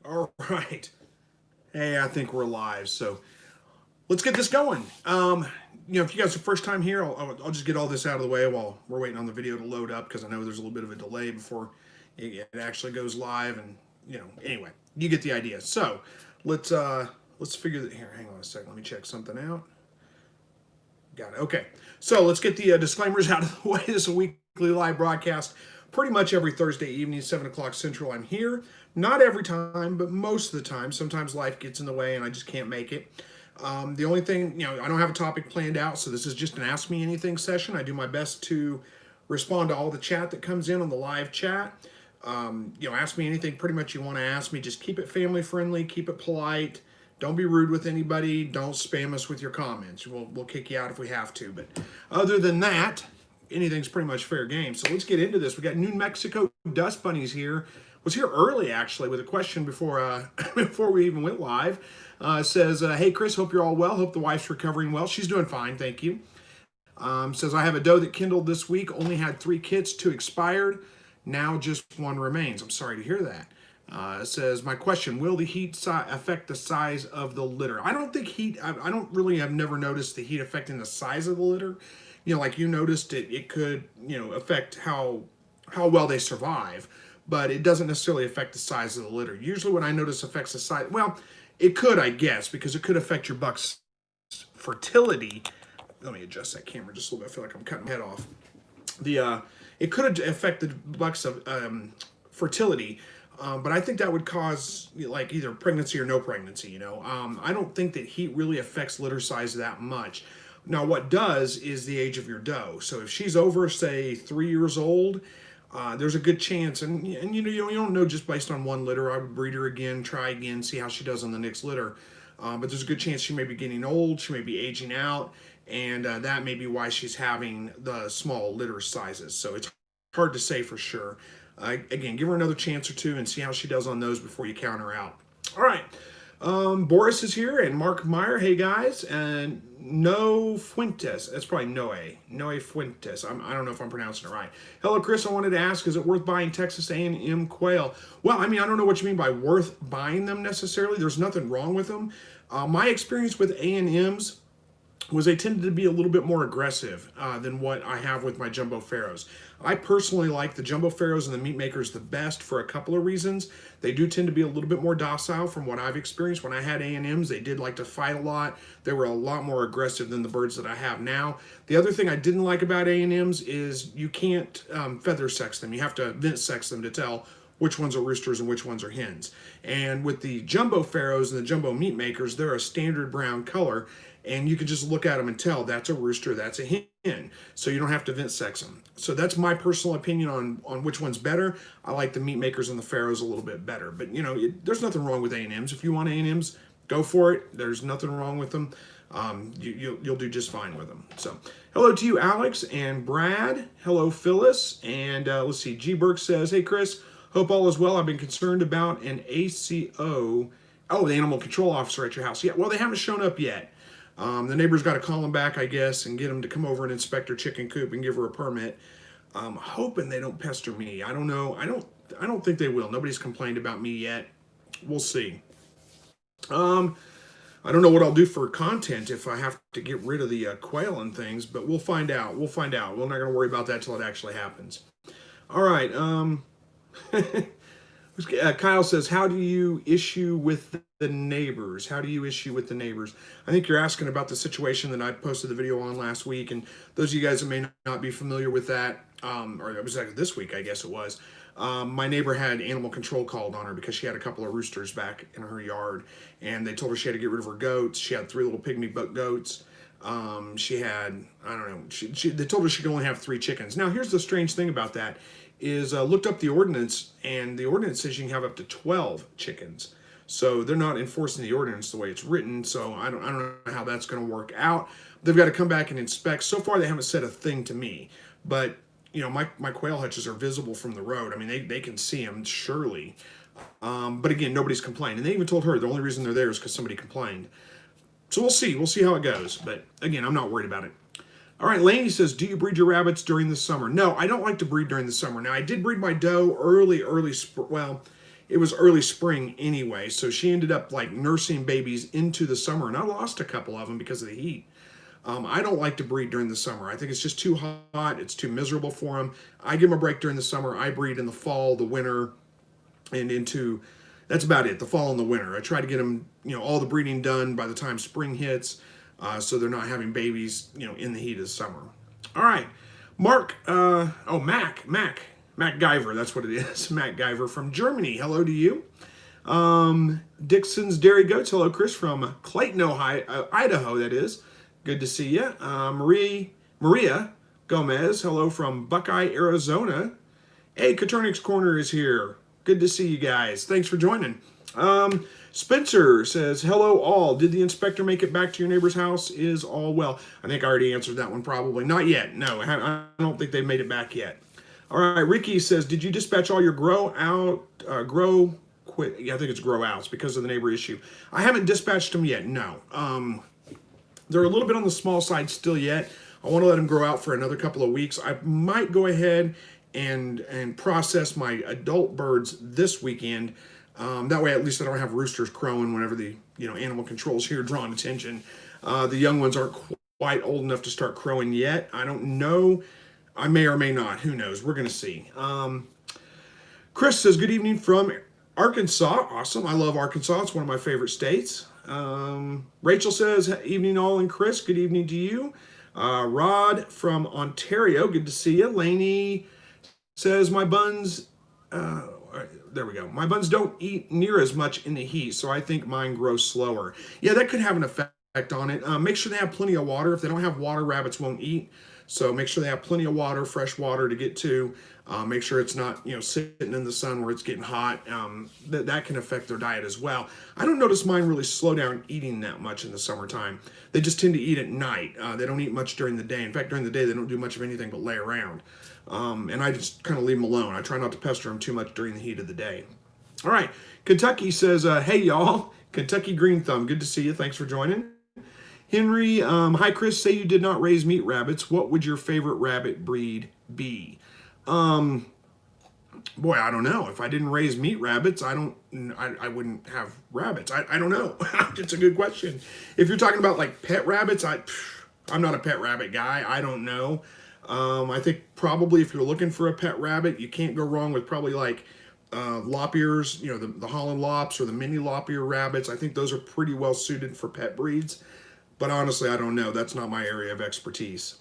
All right. Hey, I think we're live. So let's get this going. If you guys are first time here, I'll just get all this out of the way while we're waiting on the video to load up because I know there's a little bit of a delay before it actually goes live. And anyway, you get the idea. So let's figure that here. Hang on a second. Let me check something out. Got it. Okay. So let's get the disclaimers out of the way. This is a weekly live broadcast. Pretty much every Thursday evening, 7 o'clock Central, I'm here. Not every time, but most of the time. Sometimes life gets in the way and I just can't make it. The only thing, I don't have a topic planned out, so this is just an Ask Me Anything session. I do my best to respond to all the chat that comes in on the live chat. Ask me anything pretty much you want to ask me. Just keep it family friendly, keep it polite. Don't be rude with anybody. Don't spam us with your comments. We'll kick you out if we have to. But other than that, anything's pretty much fair game. So let's get into this. We got New Mexico Dust Bunnies here. Was here early actually with a question before before we even went live. Says, hey Chris, hope you're all well. Hope the wife's recovering well. She's doing fine, thank you. Says, I have a doe that kindled this week. Only had 3 kits, 2 expired. Now just 1 remains. I'm sorry to hear that. Says, my question, will the heat affect the size of the litter? I don't think heat, I don't really have never noticed the heat affecting the size of the litter. Like you noticed it could, affect how well they survive, but it doesn't necessarily affect the size of the litter. Usually what I notice affects the size, well, it could, I guess, because it could affect your buck's fertility. Let me adjust that camera just a little bit. I feel like I'm cutting my head off. It could affect the buck's fertility, but I think that would cause like either pregnancy or no pregnancy. I don't think that heat really affects litter size that much. Now, what does is the age of your doe. So if she's over, say, 3 years old, there's a good chance, and you don't know just based on one litter. I would breed her again, try again, see how she does on the next litter. But there's a good chance she may be getting old, she may be aging out, and that may be why she's having the small litter sizes. So it's hard to say for sure. Again, give her another chance or two and see how she does on those before you count her out. All right. Boris is here and Mark Meyer. Hey guys, and No Fuentes. That's probably Noe Fuentes. I don't know if I'm pronouncing it right. Hello, Chris. I wanted to ask, is it worth buying Texas A&M quail? Well, I don't know what you mean by worth buying them necessarily. There's nothing wrong with them. My experience with A&Ms was they tended to be a little bit more aggressive than what I have with my Jumbo Pharaohs. I personally like the Jumbo Pharaohs and the meat makers the best for a couple of reasons. They do tend to be a little bit more docile from what I've experienced. When I had A&Ms, they did like to fight a lot. They were a lot more aggressive than the birds that I have now. The other thing I didn't like about A&Ms is you can't feather sex them. You have to vent sex them to tell which ones are roosters and which ones are hens. And with the Jumbo Pharaohs and the Jumbo meat makers, they're a standard brown color, and you can just look at them and tell that's a rooster, that's a hen. So you don't have to vent sex them. So that's my personal opinion on which one's better. I like the meat makers and the Pharaohs a little bit better. But there's nothing wrong with A&Ms. If you want A&Ms, go for it. There's nothing wrong with them. You'll do just fine with them. So hello to you, Alex and Brad. Hello, Phyllis. And let's see, G. Burke says, hey, Chris, hope all is well. I've been concerned about an ACO. Oh, the animal control officer at your house. Yeah, well, they haven't shown up yet. The neighbor's got to call them back, I guess, and get them to come over and inspect her chicken coop and give her a permit. I'm hoping they don't pester me. I don't know. I don't think they will. Nobody's complained about me yet. We'll see. I don't know what I'll do for content if I have to get rid of the quail and things, but we'll find out. We'll find out. We're not going to worry about that till it actually happens. All right. Kyle says, how do you issue with the neighbors? How do you issue with the neighbors? I think you're asking about the situation that I posted the video on last week. And those of you guys that may not be familiar with that, or it was like this week, I guess it was, my neighbor had animal control called on her because she had a couple of roosters back in her yard. And they told her she had to get rid of her goats. She had 3 little pygmy buck goats. She had, I don't know, they told her she could only have 3 chickens. Now, here's the strange thing about that is looked up the ordinance, and the ordinance says you can have up to 12 chickens. So they're not enforcing the ordinance the way it's written. So I don't know how that's going to work out. They've got to come back and inspect. So far, they haven't said a thing to me. But my quail hutches are visible from the road. I mean, they can see them surely. But again, nobody's complained. And they even told her the only reason they're there is because somebody complained. So we'll see. We'll see how it goes. But again, I'm not worried about it. All right, Laney says, do you breed your rabbits during the summer? No, I don't like to breed during the summer. Now, I did breed my doe early spring. Well, it was early spring anyway. So she ended up like nursing babies into the summer, and I lost a couple of them because of the heat. I don't like to breed during the summer. I think it's just too hot. It's too miserable for them. I give them a break during the summer. I breed in the fall, the winter, and into, that's about it, the fall and the winter. I try to get them, all the breeding done by the time spring hits, so they're not having babies, in the heat of the summer. All right, Mark, Mac Guyver, that's what it is. Mac Guyver from Germany. Hello to you. Dixon's Dairy Goats. Hello, Chris from Clayton, Ohio, Idaho, that is. Good to see you. Maria Gomez. Hello from Buckeye, Arizona. Hey, Coturnic's Corner is here. Good to see you guys. Thanks for joining. Spencer says, hello all. Did the inspector make it back to your neighbor's house? Is all well? I think I already answered that one probably. Not yet. No, I don't think they've made it back yet. All right, Ricky says, did you dispatch all your grow quit? Yeah, I think it's grow outs because of the neighbor issue. I haven't dispatched them yet, no. They're a little bit on the small side still yet. I want to let them grow out for another couple of weeks. I might go ahead and process my adult birds this weekend. That way, at least I don't have roosters crowing whenever the animal control's here drawing attention. The young ones aren't quite old enough to start crowing yet. I don't know. I may or may not. Who knows? We're going to see. Chris says, good evening from Arkansas. Awesome. I love Arkansas. It's one of my favorite states. Rachel says, evening all, and Chris, good evening to you. Rod from Ontario, good to see you. Lainey says, my buns, there we go. My buns don't eat near as much in the heat, so I think mine grow slower. Yeah, that could have an effect on it. Make sure they have plenty of water. If they don't have water, rabbits won't eat. So make sure they have plenty of water, fresh water to get to. Make sure it's not, sitting in the sun where it's getting hot. That can affect their diet as well. I don't notice mine really slow down eating that much in the summertime. They just tend to eat at night. They don't eat much during the day. In fact, during the day, they don't do much of anything but lay around. And I just kind of leave them alone. I try not to pester them too much during the heat of the day. All right. Kentucky says, hey, y'all. Kentucky Green Thumb. Good to see you. Thanks for joining. Henry, hi, Chris. Say you did not raise meat rabbits. What would your favorite rabbit breed be? Boy, I don't know. If I didn't raise meat rabbits, I wouldn't have rabbits. I don't know. It's a good question. If you're talking about like pet rabbits, I'm not a pet rabbit guy. I don't know. I think probably if you're looking for a pet rabbit, you can't go wrong with probably like lop ears, the Holland lops or the mini lop ear rabbits. I think those are pretty well suited for pet breeds. But honestly, I don't know. That's not my area of expertise.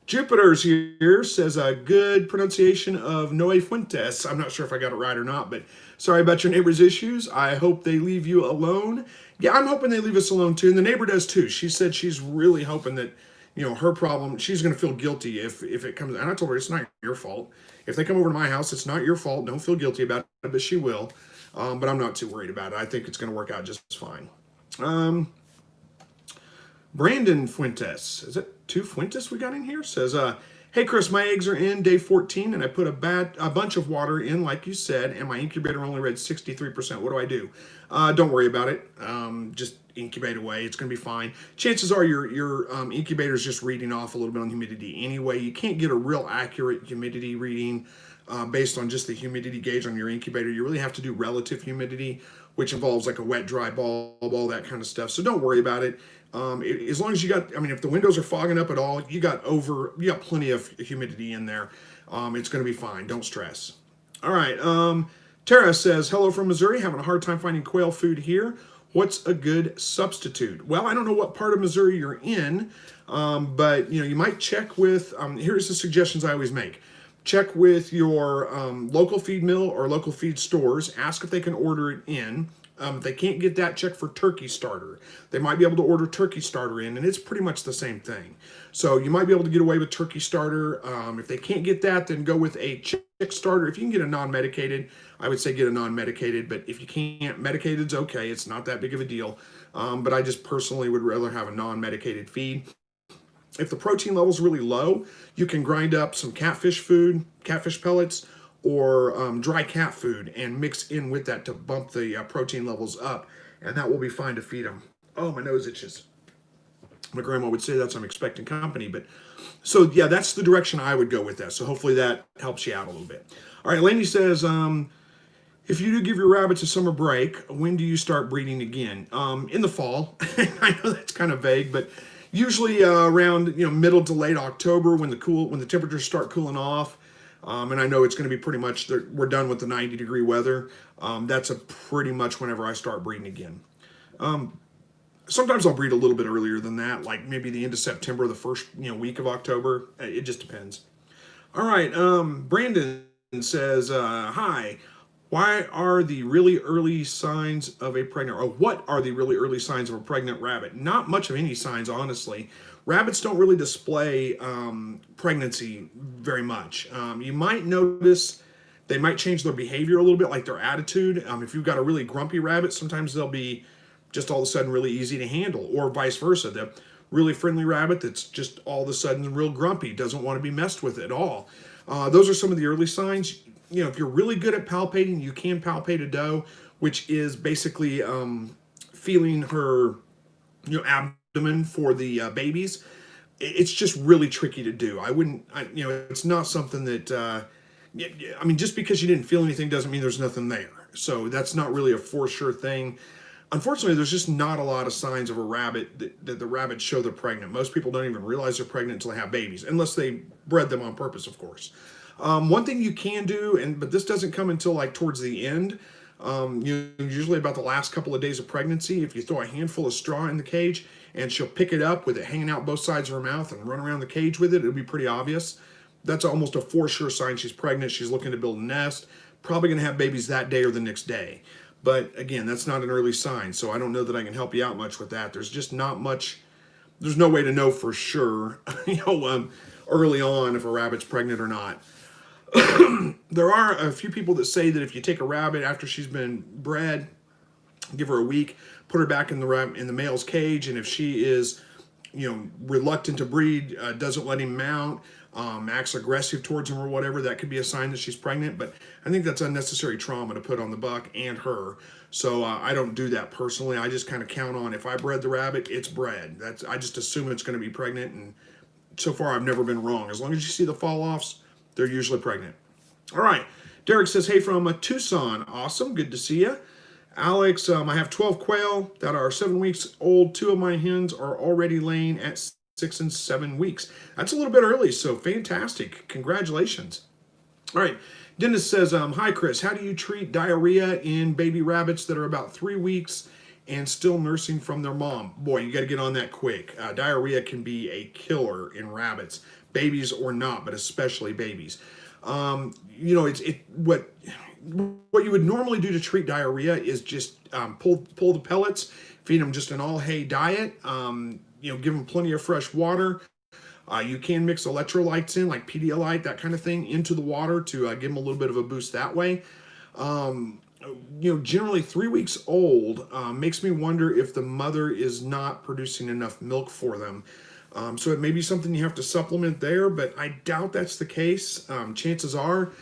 Jupiter's here says a good pronunciation of Noe Fuentes. I'm not sure if I got it right or not, but sorry about your neighbor's issues. I hope they leave you alone. Yeah, I'm hoping they leave us alone too, and the neighbor does too. She said she's really hoping that, her problem, she's going to feel guilty if it comes, and I told her it's not your fault. If they come over to my house, it's not your fault. Don't feel guilty about it, but she will. But I'm not too worried about it. I think it's going to work out just fine. Brandon Fuentes, is it two Fuentes we got in here? Says, hey Chris, my eggs are in day 14 and I put a bunch of water in like you said, and my incubator only read 63%. What do I do? Don't worry about it. Just incubate away. It's going to be fine. Chances are your incubator is just reading off a little bit on humidity anyway. You can't get a real accurate humidity reading based on just the humidity gauge on your incubator. You really have to do relative humidity, which involves like a wet, dry bulb, all that kind of stuff. So don't worry about it. As long as you got, if the windows are fogging up at all, you got plenty of humidity in there. It's going to be fine. Don't stress. All right. Tara says, hello from Missouri. Having a hard time finding quail food here. What's a good substitute? Well, I don't know what part of Missouri you're in, but you might check with, here's the suggestions I always make. Check with your local feed mill or local feed stores. Ask if they can order it in. If they can't get that, check for turkey starter. They might be able to order turkey starter in, and it's pretty much the same thing. So you might be able to get away with turkey starter. If they can't get that, then go with a chick starter. If you can get a non-medicated, I would say get a non-medicated, but if you can't, medicated's okay. It's not that big of a deal. But I just personally would rather have a non-medicated feed. If the protein level's really low, you can grind up some catfish food, catfish pellets, or dry cat food and mix in with that to bump the protein levels up, and that will be fine to feed them. Oh, my nose itches. My grandma would say that's I'm expecting company, but so yeah, that's the direction I would go with that. So hopefully that helps you out a little bit. All right, Lainey says, If you do give your rabbits a summer break, when do you start breeding again? In the fall. I know that's kind of vague, but usually around middle to late October when the temperatures start cooling off. And I know it's going to be pretty much we're done with the 90-degree weather. That's a pretty much whenever I start breeding again. Sometimes I'll breed a little bit earlier than that, like maybe the end of September, the first week of October. It just depends. All right, Brandon says, hi. Why are the really early signs of a pregnant, or what are the really early signs of a pregnant rabbit? Not much of any signs, honestly. Rabbits don't really display pregnancy very much. You might notice they might change their behavior a little bit, like their attitude. If you've got a really grumpy rabbit, sometimes they'll be just all of a sudden really easy to handle, or vice versa. The really friendly rabbit that's just all of a sudden real grumpy, doesn't want to be messed with at all. Those are some of the early signs. If you're really good at palpating, you can palpate a doe, which is basically feeling her abdomen for the babies. It's just really tricky to do. I wouldn't, it's not something that, just because you didn't feel anything doesn't mean there's nothing there. So that's not really a for sure thing. Unfortunately, there's just not a lot of signs of a rabbit that the rabbits show they're pregnant. Most people don't even realize they're pregnant until they have babies, unless they bred them on purpose, of course. One thing you can do, but this doesn't come until like towards the end, usually about the last couple of days of pregnancy, if you throw a handful of straw in the cage and she'll pick it up with it hanging out both sides of her mouth and run around the cage with it, it'll be pretty obvious. That's almost a for sure sign she's pregnant. She's looking to build a nest, probably going to have babies that day or the next day. But again, that's not an early sign, so I don't know that I can help you out much with that. There's just not much, there's no way to know for sure, early on if a rabbit's pregnant or not. There are a few people that say that if you take a rabbit after she's been bred, give her a week, put her back in the male's cage, and if she is, reluctant to breed, doesn't let him mount, acts aggressive towards him or whatever, that could be a sign that she's pregnant. But I think that's unnecessary trauma to put on the buck and her. So I don't do that personally. I just kind of count on, if I bred the rabbit, it's bred. I just assume it's going to be pregnant, and so far I've never been wrong. As long as you see the fall-offs, they're usually pregnant. All right. Derek says, hey, from Tucson. Awesome. Good to see you. Alex, I have 12 quail that are 7 weeks old. 2 of my hens are already laying at 6 and 7 weeks. That's a little bit early, so fantastic. Congratulations. All right. Dennis says, hi, Chris. How do you treat diarrhea in baby rabbits that are about 3 weeks and still nursing from their mom? Boy, you got to get on that quick. Diarrhea can be a killer in rabbits, babies or not, but especially babies. What you would normally do to treat diarrhea is just pull the pellets, feed them just an all hay diet. Give them plenty of fresh water. You can mix electrolytes in, like Pedialyte, that kind of thing, into the water to give them a little bit of a boost that way. Generally 3 weeks old makes me wonder if the mother is not producing enough milk for them. So it may be something you have to supplement there, but I doubt that's the case. Chances are,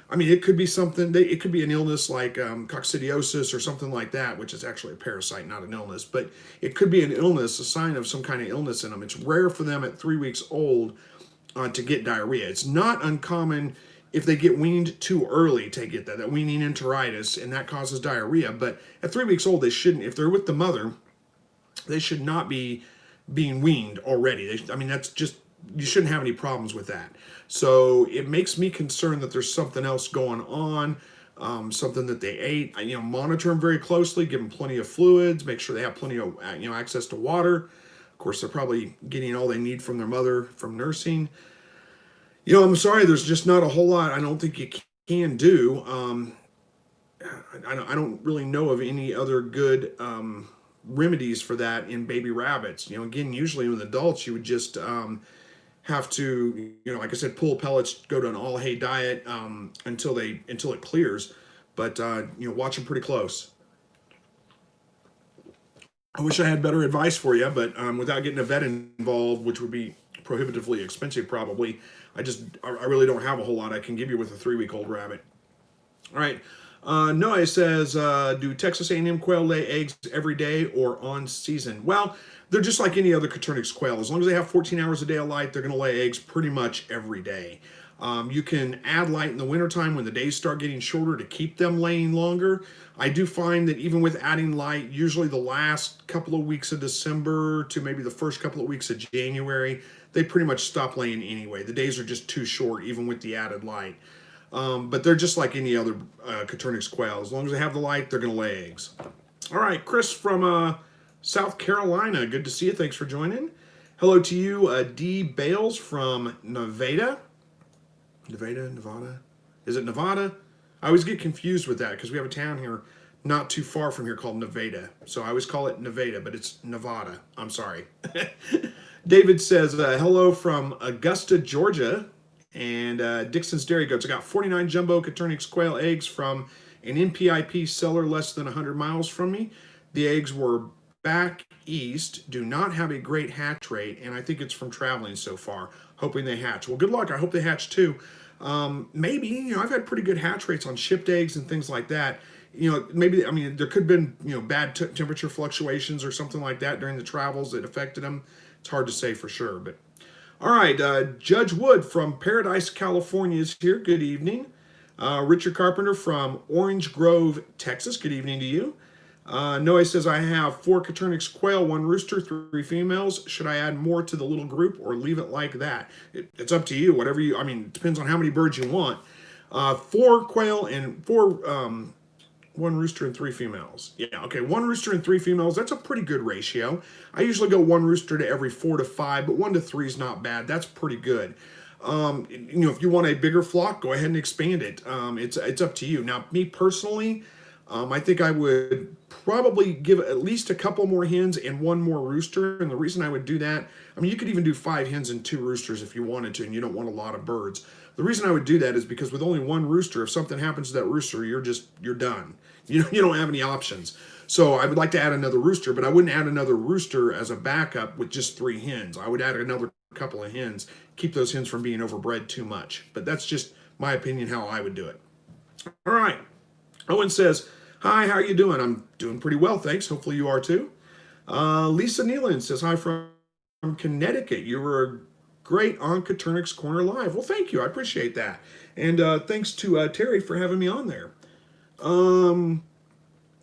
it could be something, it could be an illness like Coccidiosis or something like that, which is actually a parasite, not an illness, but it could be an illness, a sign of some kind of illness in them. It's rare for them at 3 weeks old to get diarrhea. It's not uncommon if they get weaned too early to get that weaning enteritis, and that causes diarrhea. But at 3 weeks old, they shouldn't, if they're with the mother, they should not be being weaned already. That's just, you shouldn't have any problems with that. So it makes me concerned that there's something else going on, something that they ate. Monitor them very closely, give them plenty of fluids, make sure they have plenty of access to water. Of course, they're probably getting all they need from their mother from nursing. I'm sorry, there's just not a whole lot I don't think you can do. I don't really know of any other good remedies for that in baby rabbits. Again, usually with adults, you would just have to, like I said, pull pellets, go to an all hay diet until it clears. But watch them pretty close. I wish I had better advice for you, but without getting a vet involved, which would be prohibitively expensive probably, I really don't have a whole lot I can give you with a 3-week-old rabbit. All right. Noah says, do Texas A&M quail lay eggs every day or on season? Well, they're just like any other Coturnix quail. As long as they have 14 hours a day of light, they're going to lay eggs pretty much every day. You can add light in the wintertime when the days start getting shorter to keep them laying longer. I do find that even with adding light, usually the last couple of weeks of December to maybe the first couple of weeks of January, they pretty much stop laying anyway. The days are just too short, even with the added light. But they're just like any other Coturnix quail. As long as they have the light, they're going to lay eggs. All right, Chris from South Carolina. Good to see you. Thanks for joining. Hello to you, D. Bales from Nevada. Nevada? Is it Nevada? I always get confused with that because we have a town here not too far from here called Nevada. So I always call it Nevada, but it's Nevada. I'm sorry. David says, hello from Augusta, Georgia. And Dixon's Dairy Goats. I got 49 jumbo Coturnix quail eggs from an NPIP seller less than 100 miles from me. The eggs were back east, do not have a great hatch rate, and I think it's from traveling so far, hoping they hatch. Well, good luck. I hope they hatch too. Maybe, I've had pretty good hatch rates on shipped eggs and things like that. Maybe, there could have been, bad temperature fluctuations or something like that during the travels that affected them. It's hard to say for sure, but all right, Judge Wood from Paradise, California is here. Good evening. Richard Carpenter from Orange Grove, Texas. Good evening to you. Noah says, I have 4 Coturnix quail, 1 rooster, 3 females. Should I add more to the little group or leave it like that? It's up to you. Whatever you, it depends on how many birds you want. 4 quail and 1 rooster and 3 females. Yeah, okay, 1 rooster and 3 females, that's a pretty good ratio. I usually go 1 rooster to every 4 to 5, but 1 to 3 is not bad. That's pretty good. If you want a bigger flock, go ahead and expand it. It's up to you. Now, me personally, I think I would probably give at least a couple more hens and 1 more rooster. And the reason I would do that, you could even do 5 hens and 2 roosters if you wanted to, and you don't want a lot of birds. The reason I would do that is because with only 1 rooster, if something happens to that rooster, you're done. You don't have any options. So I would like to add another rooster, but I wouldn't add another rooster as a backup with just 3 hens. I would add another couple of hens, keep those hens from being overbred too much. But that's just my opinion how I would do it. All right. Owen says, hi, how are you doing? I'm doing pretty well, thanks. Hopefully you are too. Lisa Nealon says, hi from Connecticut. You were great on Coturnix Corner Live. Well, thank you. I appreciate that. And thanks to Terry for having me on there.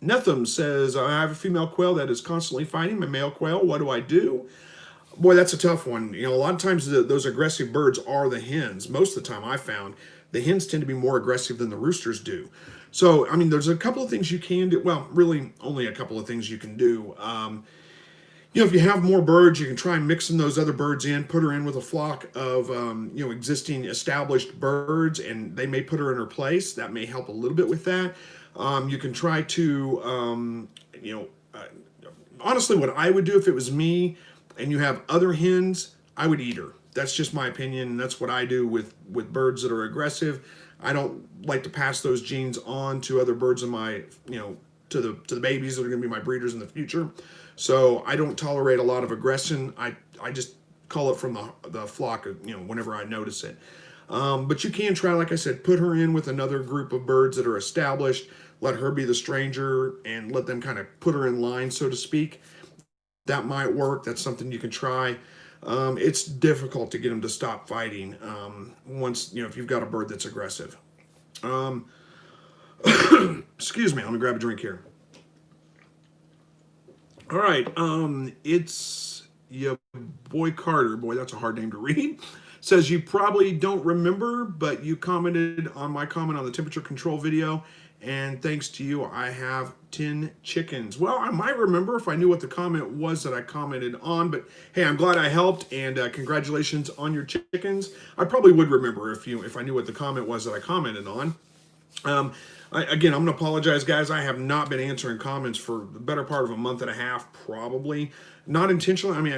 Netham says, I have a female quail that is constantly fighting my male quail. What do I do? Boy, that's a tough one. A lot of times those aggressive birds are the hens. Most of the time I found the hens tend to be more aggressive than the roosters do. So, there's a couple of things you can do. Well, really only a couple of things you can do. If you have more birds, you can try mixing those other birds in, put her in with a flock of, existing established birds, and they may put her in her place. That may help a little bit with that. You can try to, honestly, what I would do if it was me and you have other hens, I would eat her. That's just my opinion, and that's what I do with birds that are aggressive. I don't like to pass those genes on to other birds in my, to the babies that are going to be my breeders in the future. So I don't tolerate a lot of aggression. I just call it from the flock, whenever I notice it. But you can try, like I said, put her in with another group of birds that are established, let her be the stranger, and let them kind of put her in line, so to speak. That might work. That's something you can try. It's difficult to get them to stop fighting once, if you've got a bird that's aggressive. Excuse me, let me grab a drink here. All right, it's your boy Carter. Boy, that's a hard name to read. Says you probably don't remember, but you commented on my comment on the temperature control video, and thanks to you, I have 10 chickens. Well, I might remember if I knew what the comment was that I commented on, but hey, I'm glad I helped, and congratulations on your chickens. I probably would remember if I knew what the comment was that I commented on. Again, I'm going to apologize, guys. I have not been answering comments for the better part of a month and a half, probably. Not intentionally.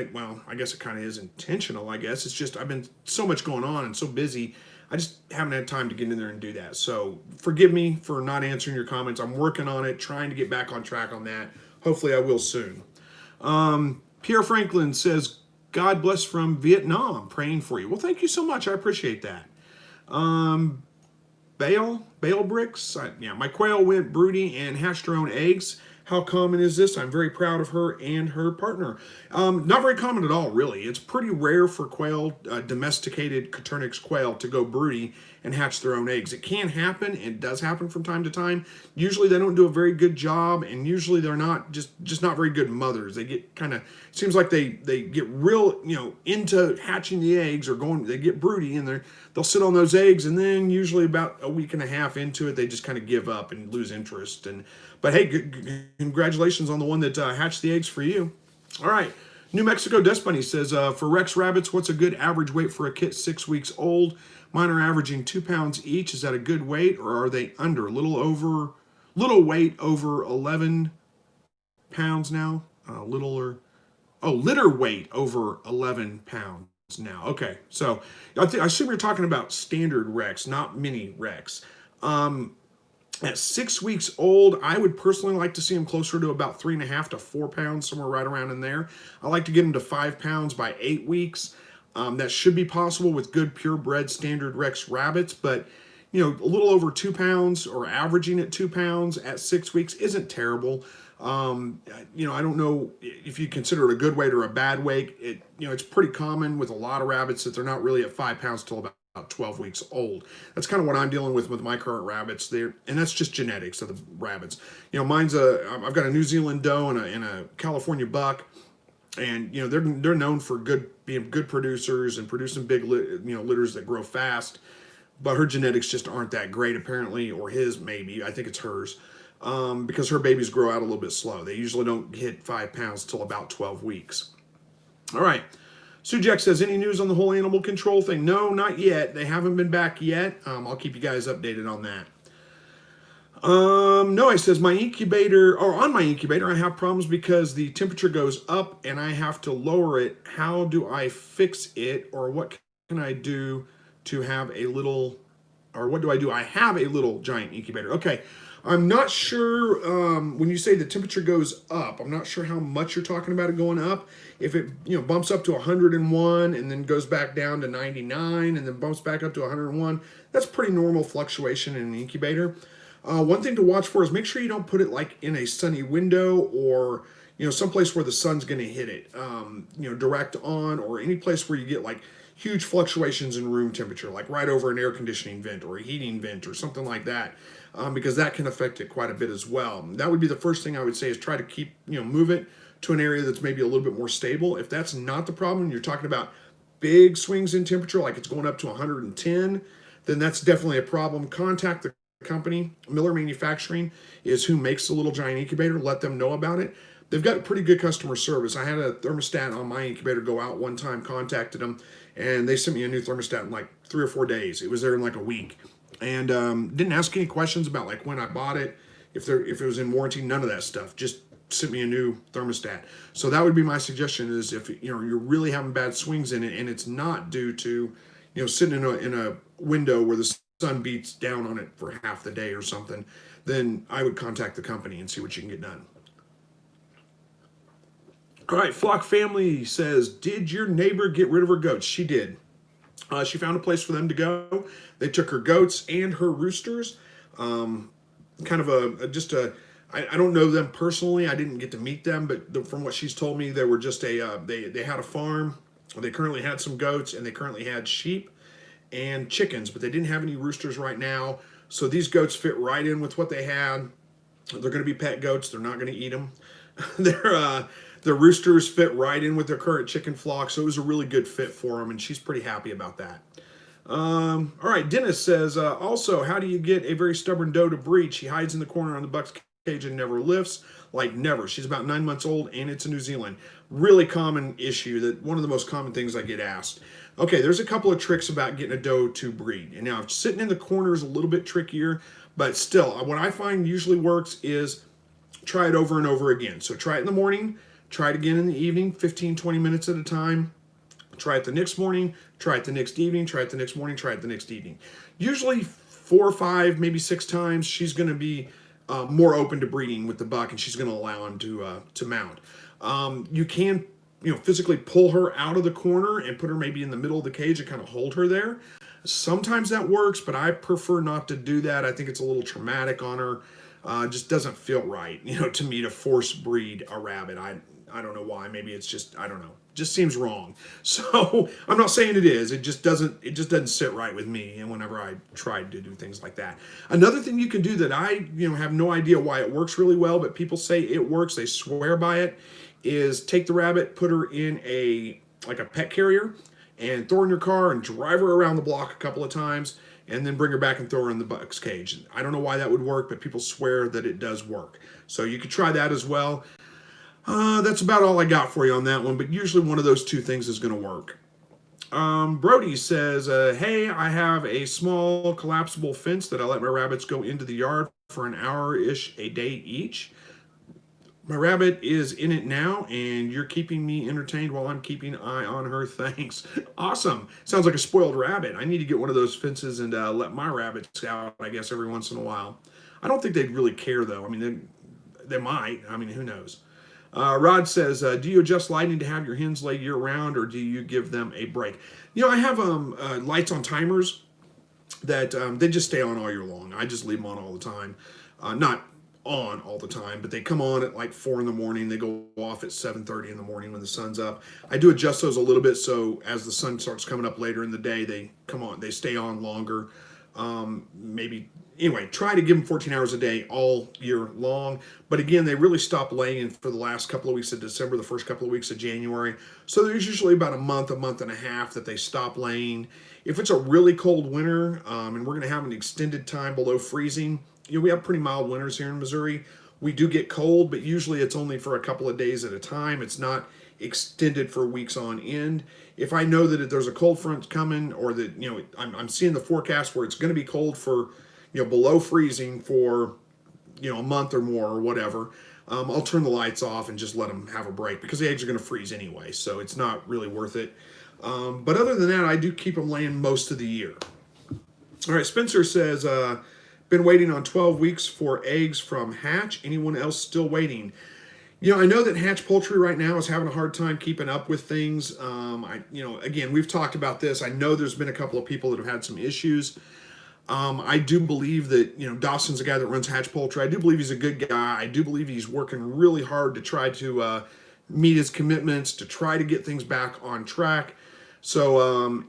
I guess it kind of is intentional, I guess. It's just I've been so much going on and so busy. I just haven't had time to get in there and do that. So forgive me for not answering your comments. I'm working on it, trying to get back on track on that. Hopefully I will soon. Pierre Franklin says, God bless from Vietnam, praying for you. Well, thank you so much. I appreciate that. Bale bricks. My quail went broody and hatched their own eggs. How common is this? I'm very proud of her and her partner. Not very common at all, really. It's pretty rare for quail, domesticated Coturnix quail, to go broody and hatch their own eggs. It can happen. It does happen from time to time. Usually they don't do a very good job, and usually they're not just not very good mothers. They get kind of, seems like they get real, into hatching the eggs, or they get broody, and they'll sit on those eggs, and then usually about a week and a half into it, they just kind of give up and lose interest. But hey, congratulations on the one that hatched the eggs for you. All right. New Mexico Dust Bunny says, for Rex rabbits, what's a good average weight for a kit 6 weeks old? Mine are averaging 2 pounds each. Is that a good weight, or are they under? Little weight over 11 pounds now. Litter weight over 11 pounds now. Okay, so I assume you're talking about standard Rex, not mini Rex. At 6 weeks old, I would personally like to see them closer to about 3.5 to 4 pounds, somewhere right around in there. I like to get them to 5 pounds by 8 weeks. That should be possible with good purebred standard Rex rabbits, but a little over 2 pounds, or averaging at 2 pounds at 6 weeks, isn't terrible. I don't know if you consider it a good weight or a bad weight. It's pretty common with a lot of rabbits that they're not really at 5 pounds till about 12 weeks old. That's kind of what I'm dealing with my current rabbits there, and that's just genetics of the rabbits. Mine's I've got a New Zealand doe and a California buck, and they're known for being good producers and producing big litters that grow fast, but her genetics just aren't that great apparently, or his maybe. I think it's hers, because her babies grow out a little bit slow. They usually don't hit 5 pounds till about 12 weeks. All right. Sujek says, any news on the whole animal control thing? No, not yet. They haven't been back yet. I'll keep you guys updated on that. Noah says, on my incubator, I have problems because the temperature goes up and I have to lower it. How do I fix it? Or what can I do to have a little, or what do I do? I have a little giant incubator. Okay. I'm not sure, when you say the temperature goes up, I'm not sure how much you're talking about it going up. If it bumps up to 101 and then goes back down to 99 and then bumps back up to 101, that's pretty normal fluctuation in an incubator. One thing to watch for is make sure you don't put it like in a sunny window, or someplace where the sun's going to hit it, direct on, or any place where you get like huge fluctuations in room temperature, like right over an air conditioning vent or a heating vent or something like that, because that can affect it quite a bit as well. That would be the first thing I would say, is try to move it to an area that's maybe a little bit more stable. If that's not the problem, you're talking about big swings in temperature, like it's going up to 110, then that's definitely a problem. Contact the company. Miller Manufacturing is who makes the little giant incubator. Let them know about it. They've got pretty good customer service. I had a thermostat on my incubator go out one time, contacted them, and they sent me a new thermostat in like 3 or 4 days. It was there in like a week. And didn't ask any questions about like when I bought it, if it was in warranty, none of that stuff. Just sent me a new thermostat. So that would be my suggestion, is if you're really having bad swings in it and it's not due to sitting in a window where the sun beats down on it for half the day or something, then I would contact the company and see what you can get done. All right, Flock Family says, did your neighbor get rid of her goats? She did. She found a place for them to go. They took her goats and her roosters. Kind of I don't know them personally. I didn't get to meet them, but from what she's told me, they were just they had a farm. They currently had some goats, and they currently had sheep and chickens, but they didn't have any roosters right now. So these goats fit right in with what they had. They're going to be pet goats. They're not going to eat them. The roosters fit right in with their current chicken flock, so it was a really good fit for them, and she's pretty happy about that. All right, Dennis says, also, how do you get a very stubborn doe to breed? She hides in the corner on the buck's cage and never lifts, like never. She's about 9 months old, and it's in New Zealand. Really common issue, that one of the most common things I get asked. Okay, there's a couple of tricks about getting a doe to breed. And now, sitting in the corner is a little bit trickier, but still, what I find usually works is try it over and over again. So try it in the morning, try it again in the evening, 15, 20 minutes at a time. Try it the next morning, try it the next evening, try it the next morning, try it the next evening. Usually 4 or 5, maybe 6 times, she's going to be more open to breeding with the buck, and she's going to allow him to mount. You can physically pull her out of the corner and put her maybe in the middle of the cage and kind of hold her there. Sometimes that works, but I prefer not to do that. I think it's a little traumatic on her. Just doesn't feel right, to me to force breed a rabbit. I don't know why. Maybe it's just, I don't know. Just seems wrong. So I'm not saying it is. It just doesn't sit right with me. And whenever I tried to do things like that, another thing you can do that I have no idea why it works really well, but people say it works. They swear by it. Is take the rabbit, put her in a pet carrier, and throw her in your car and drive her around the block a couple of times, and then bring her back and throw her in the box cage. I don't know why that would work, but people swear that it does work. So you could try that as well. That's about all I got for you on that one, but usually one of those two things is going to work. Brody says, hey, I have a small collapsible fence that I let my rabbits go into the yard for an hour-ish a day each. My rabbit is in it now, and you're keeping me entertained while I'm keeping an eye on her. Thanks. Awesome. Sounds like a spoiled rabbit. I need to get one of those fences and let my rabbits out, I guess, every once in a while. I don't think they'd really care, though. I mean, they might. I mean, who knows? Rod says, do you adjust lighting to have your hens lay year-round, or do you give them a break? I have lights on timers that they just stay on all year long. I just leave them on all the time. Not on all the time, but they come on at like 4 in the morning. They go off at 7:30 in the morning when the sun's up. I do adjust those a little bit, so as the sun starts coming up later in the day, they come on. They stay on longer. Anyway, try to give them 14 hours a day all year long. But again, they really stop laying for the last couple of weeks of December, the first couple of weeks of January. So there's usually about a month and a half that they stop laying. If it's a really cold winter, and we're going to have an extended time below freezing, we have pretty mild winters here in Missouri. We do get cold, but usually it's only for a couple of days at a time. It's not extended for weeks on end. If I know that there's a cold front coming, or that I'm seeing the forecast where it's going to be cold for below freezing for a month or more or whatever, I'll turn the lights off and just let them have a break, because the eggs are going to freeze anyway, so it's not really worth it. But other than that, I do keep them laying most of the year. All right, Spencer says, been waiting on 12 weeks for eggs from hatch. Anyone else still waiting? I know that hatch poultry right now is having a hard time keeping up with things. Again, we've talked about this. I know there's been a couple of people that have had some issues. I do believe that, Dawson's the guy that runs hatch poultry. I do believe he's a good guy. I do believe he's working really hard to try to meet his commitments, to try to get things back on track. So,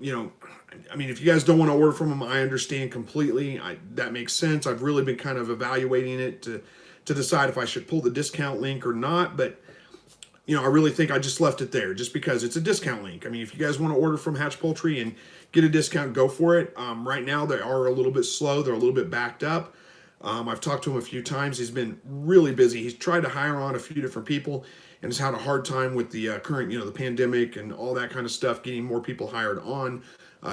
if you guys don't want to order from him, I understand completely. That makes sense. I've really been kind of evaluating it to decide if I should pull the discount link or not. But, I really think I just left it there just because it's a discount link. If you guys want to order from Hatch Poultry and get a discount, go for it. Right now, they are a little bit slow. They're a little bit backed up. I've talked to him a few times. He's been really busy. He's tried to hire on a few different people and has had a hard time with the current, the pandemic and all that kind of stuff, getting more people hired on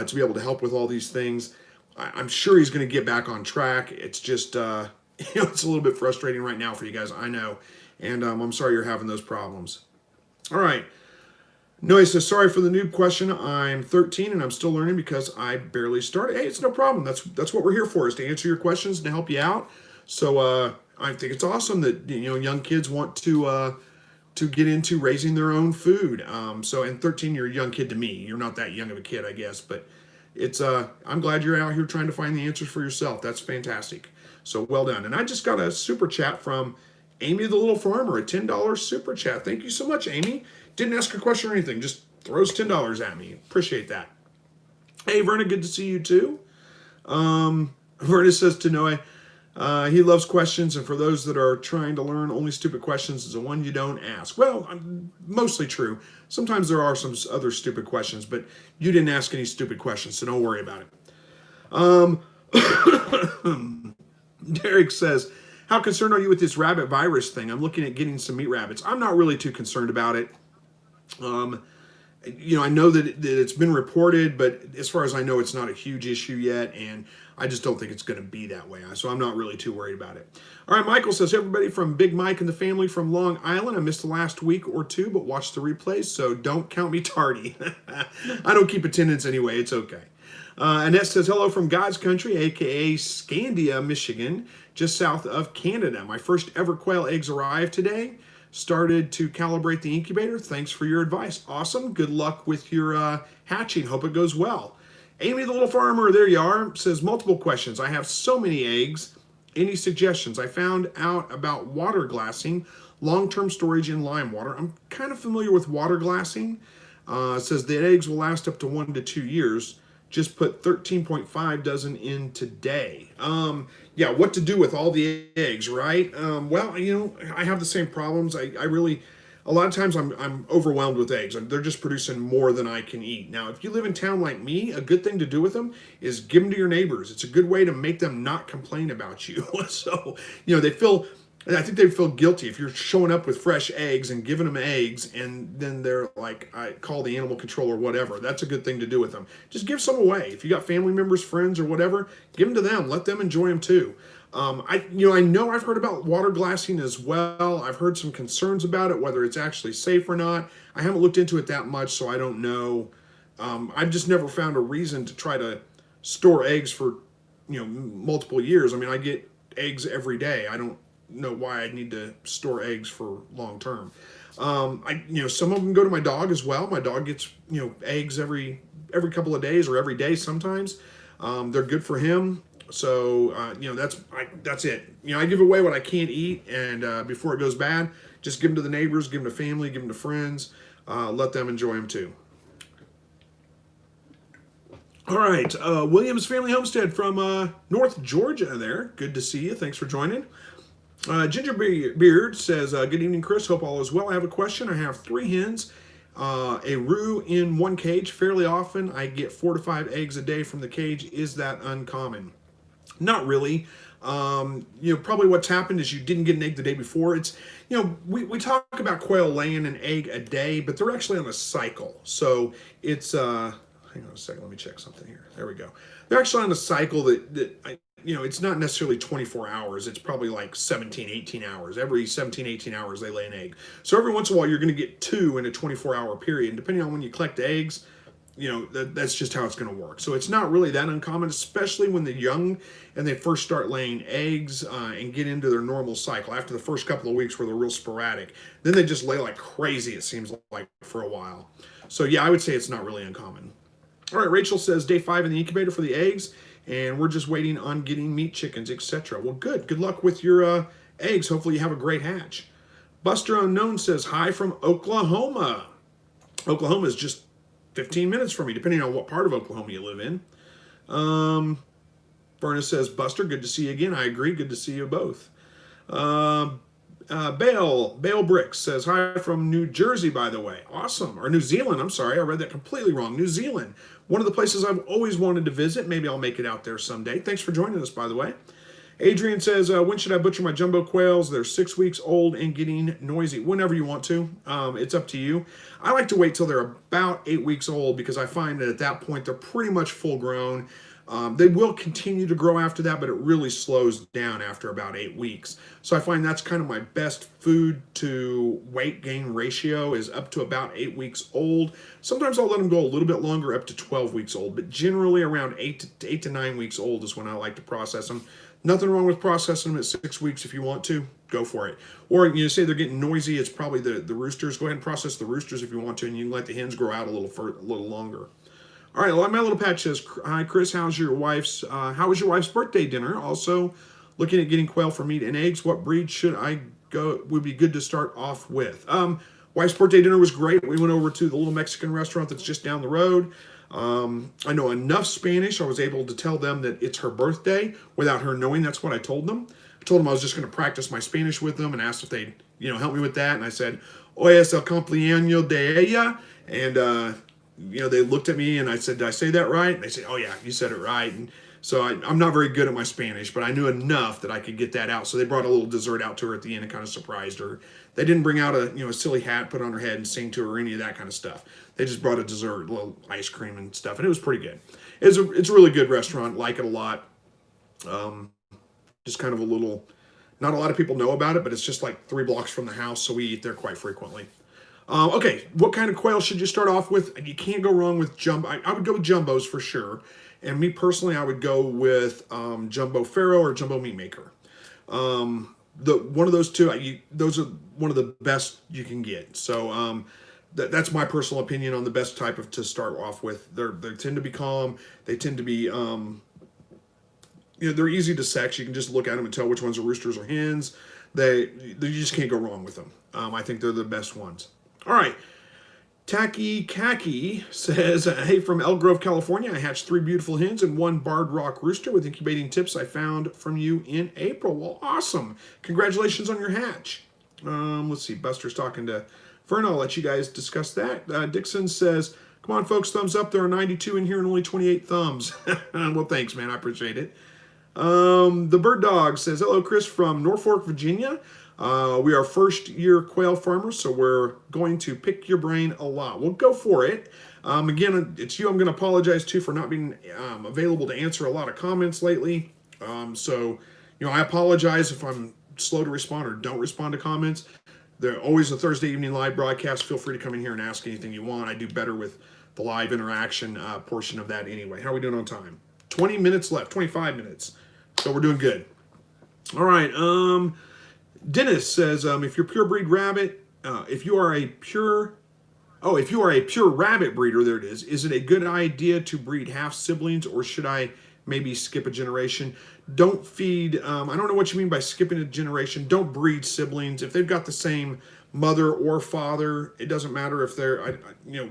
to be able to help with all these things. I'm sure he's going to get back on track. It's just, it's a little bit frustrating right now for you guys, I know. And I'm sorry you're having those problems. All right. No, he says, sorry for the noob question. I'm 13 and I'm still learning because I barely started. Hey, it's no problem. That's what we're here for, is to answer your questions and to help you out. So I think it's awesome that young kids want to get into raising their own food. And 13, you're a young kid to me. You're not that young of a kid, I guess, but it's I'm glad you're out here trying to find the answers for yourself. That's fantastic. So well done. And I just got a super chat from Amy the Little Farmer, a $10 super chat. Thank you so much, Amy. Didn't ask a question or anything, just throws $10 at me. Appreciate that. Hey, Verna, good to see you too. Verna says to Noah, he loves questions, and for those that are trying to learn, only stupid questions is the one you don't ask. Well, mostly true. Sometimes there are some other stupid questions, but you didn't ask any stupid questions, so don't worry about it. Derek says, how concerned are you with this rabbit virus thing? I'm looking at getting some meat rabbits. I'm not really too concerned about it. I know that it's been reported, but as far as I know, it's not a huge issue yet, and I just don't think it's going to be that way. So I'm not really too worried about it. All right, Michael says, everybody from Big Mike and the family from Long Island. I missed the last week or two, but watched the replays, so don't count me tardy. I don't keep attendance anyway. It's okay. Annette says, hello from God's country, a.k.a. Scandia, Michigan, just south of Canada. My first ever quail eggs arrived today. Started to calibrate the incubator. Thanks for your advice. Awesome. Good luck with your hatching. Hope it goes well. Amy the Little Farmer, there you are, says multiple questions. I have so many eggs Any suggestions? I found out about water glassing, long-term storage in lime water. I'm kind of familiar with water glassing. It says the eggs will last up to 1 to 2 years. Just put 13.5 dozen in today. Yeah, what to do with all the eggs, right? Well, you know, I have the same problems. I really, a lot of times I'm overwhelmed with eggs. They're just producing more than I can eat. Now, if you live in town like me, a good thing to do with them is give them to your neighbors. It's a good way to make them not complain about you. So, you know, I think they feel guilty if you're showing up with fresh eggs and giving them eggs, and then they're like, I call the animal control or whatever. That's a good thing to do with them. Just give some away. If you got family members, friends, or whatever, give them to them. Let them enjoy them too. I know I've heard about water glassing as well. I've heard some concerns about it, whether it's actually safe or not. I haven't looked into it that much, so I don't know. I've just never found a reason to try to store eggs for, multiple years. I mean, I get eggs every day. I don't know why I need to store eggs for long term. Some of them go to my dog as well. My dog gets, eggs every couple of days or every day sometimes. They're good for him. So, that's it. I give away what I can't eat, and before it goes bad, just give them to the neighbors, give them to family, give them to friends, let them enjoy them too. All right, Williams Family Homestead from North Georgia there. Good to see you. Thanks for joining. Ginger Beard says, good evening, Chris. Hope all is well. I have a question. I have 3 hens, a roux in 1 cage. Fairly often, I get 4 to 5 eggs a day from the cage. Is that uncommon? Not really. Probably what's happened is you didn't get an egg the day before. It's, we talk about quail laying an egg a day, but they're actually on a cycle. So it's, hang on a second, let me check something here. There we go. They're actually on a cycle that it's not necessarily 24 hours. It's probably like 17, 18 hours. Every 17, 18 hours, they lay an egg. So every once in a while, you're going to get 2 in a 24-hour period. And depending on when you collect eggs, that's just how it's going to work. So it's not really that uncommon, especially when they're young and they first start laying eggs and get into their normal cycle. After the first couple of weeks where they're real sporadic, then they just lay like crazy, it seems like, for a while. So yeah, I would say it's not really uncommon. All right, Rachel says day 5 in the incubator for the eggs, and we're just waiting on getting meat chickens, etc. Well, good. Good luck with your eggs. Hopefully you have a great hatch. Buster Unknown says, hi from Oklahoma. Oklahoma is just 15 minutes from me, depending on what part of Oklahoma you live in. Berna says, Buster, good to see you again. I agree. Good to see you both. Bale Bricks says, hi from New Jersey, by the way. Awesome. Or New Zealand. I'm sorry. I read that completely wrong. New Zealand. One of the places I've always wanted to visit. Maybe I'll make it out there someday. Thanks for joining us, by the way. Adrian says, when should I butcher my jumbo quails? They're 6 weeks old and getting noisy. Whenever you want to. It's up to you. I like to wait till they're about 8 weeks old because I find that at that point they're pretty much full grown. They will continue to grow after that, but it really slows down after about 8 weeks. So I find that's kind of my best food to weight gain ratio is up to about 8 weeks old. Sometimes I'll let them go a little bit longer, up to 12 weeks old, but generally around 8 to 9 weeks old is when I like to process them. Nothing wrong with processing them at 6 weeks. If you want to, go for it. Or say they're getting noisy, it's probably the roosters. Go ahead and process the roosters if you want to, and you can let the hens grow out a little longer. All right, my little patch says, hi, Chris, how was your wife's birthday dinner? Also, looking at getting quail for meat and eggs. What breed should I go? Would be good to start off with. Wife's birthday dinner was great. We went over to the little Mexican restaurant that's just down the road. I know enough Spanish. I was able to tell them that it's her birthday without her knowing. That's what I told them. I told them I was just going to practice my Spanish with them and asked if they'd, help me with that. And I said, hoy es el cumpleaños de ella. And, they looked at me and I said, did I say that right? And they said, oh yeah, you said it right. And so I'm not very good at my Spanish, but I knew enough that I could get that out. So they brought a little dessert out to her at the end and kind of surprised her. They didn't bring out a silly hat, put on her head and sing to her or any of that kind of stuff. They just brought a dessert, a little ice cream and stuff, and it was pretty good. It's a really good restaurant. Like it a lot. Just kind of not a lot of people know about it, but it's just like 3 blocks from the house, so we eat there quite frequently. Okay, what kind of quail should you start off with? You can't go wrong with jumbo. I would go with jumbos for sure. And me personally, I would go with jumbo farrow or jumbo meat maker. One of those two, those are one of the best you can get. So that's my personal opinion on the best type to start off with. They tend to be calm. They tend to be they're easy to sex. You can just look at them and tell which ones are roosters or hens. You just can't go wrong with them. I think they're the best ones. All right. Tacky Khaki says, hey, from Elk Grove, California, I hatched 3 beautiful hens and 1 barred rock rooster with incubating tips I found from you in April. Well, awesome. Congratulations on your hatch. Let's see. Buster's talking to Fern. I'll let you guys discuss that. Dixon says, come on, folks, thumbs up. There are 92 in here and only 28 thumbs. Well, thanks, man. I appreciate it. The Bird Dog says, hello, Chris from Norfolk, Virginia. We are first-year quail farmers, so we're going to pick your brain a lot. Well, go for it. Again, it's you I'm going to apologize to for not being available to answer a lot of comments lately. I apologize if I'm slow to respond or don't respond to comments. They're always a Thursday evening live broadcast. Feel free to come in here and ask anything you want. I do better with the live interaction portion of that anyway. How are we doing on time? 20 minutes left, 25 minutes. So we're doing good. All right. Dennis says, if you're purebred rabbit, if you are a pure rabbit breeder, there it is it a good idea to breed half siblings, or should I maybe skip a generation? Don't feed, I don't know what you mean by skipping a generation. Don't breed siblings. If they've got the same mother or father, it doesn't matter if they're,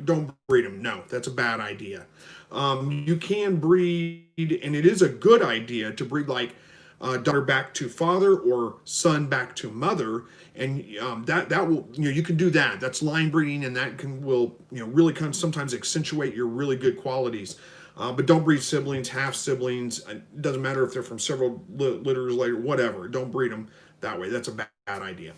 don't breed them. No, that's a bad idea. You can breed, and it is a good idea to breed like daughter back to father or son back to mother, and that will, you can do that. That's line breeding, and that will really kind of sometimes accentuate your really good qualities. But don't breed siblings, half siblings. It doesn't matter if they're from several litters later, whatever. Don't breed them that way. That's a bad idea.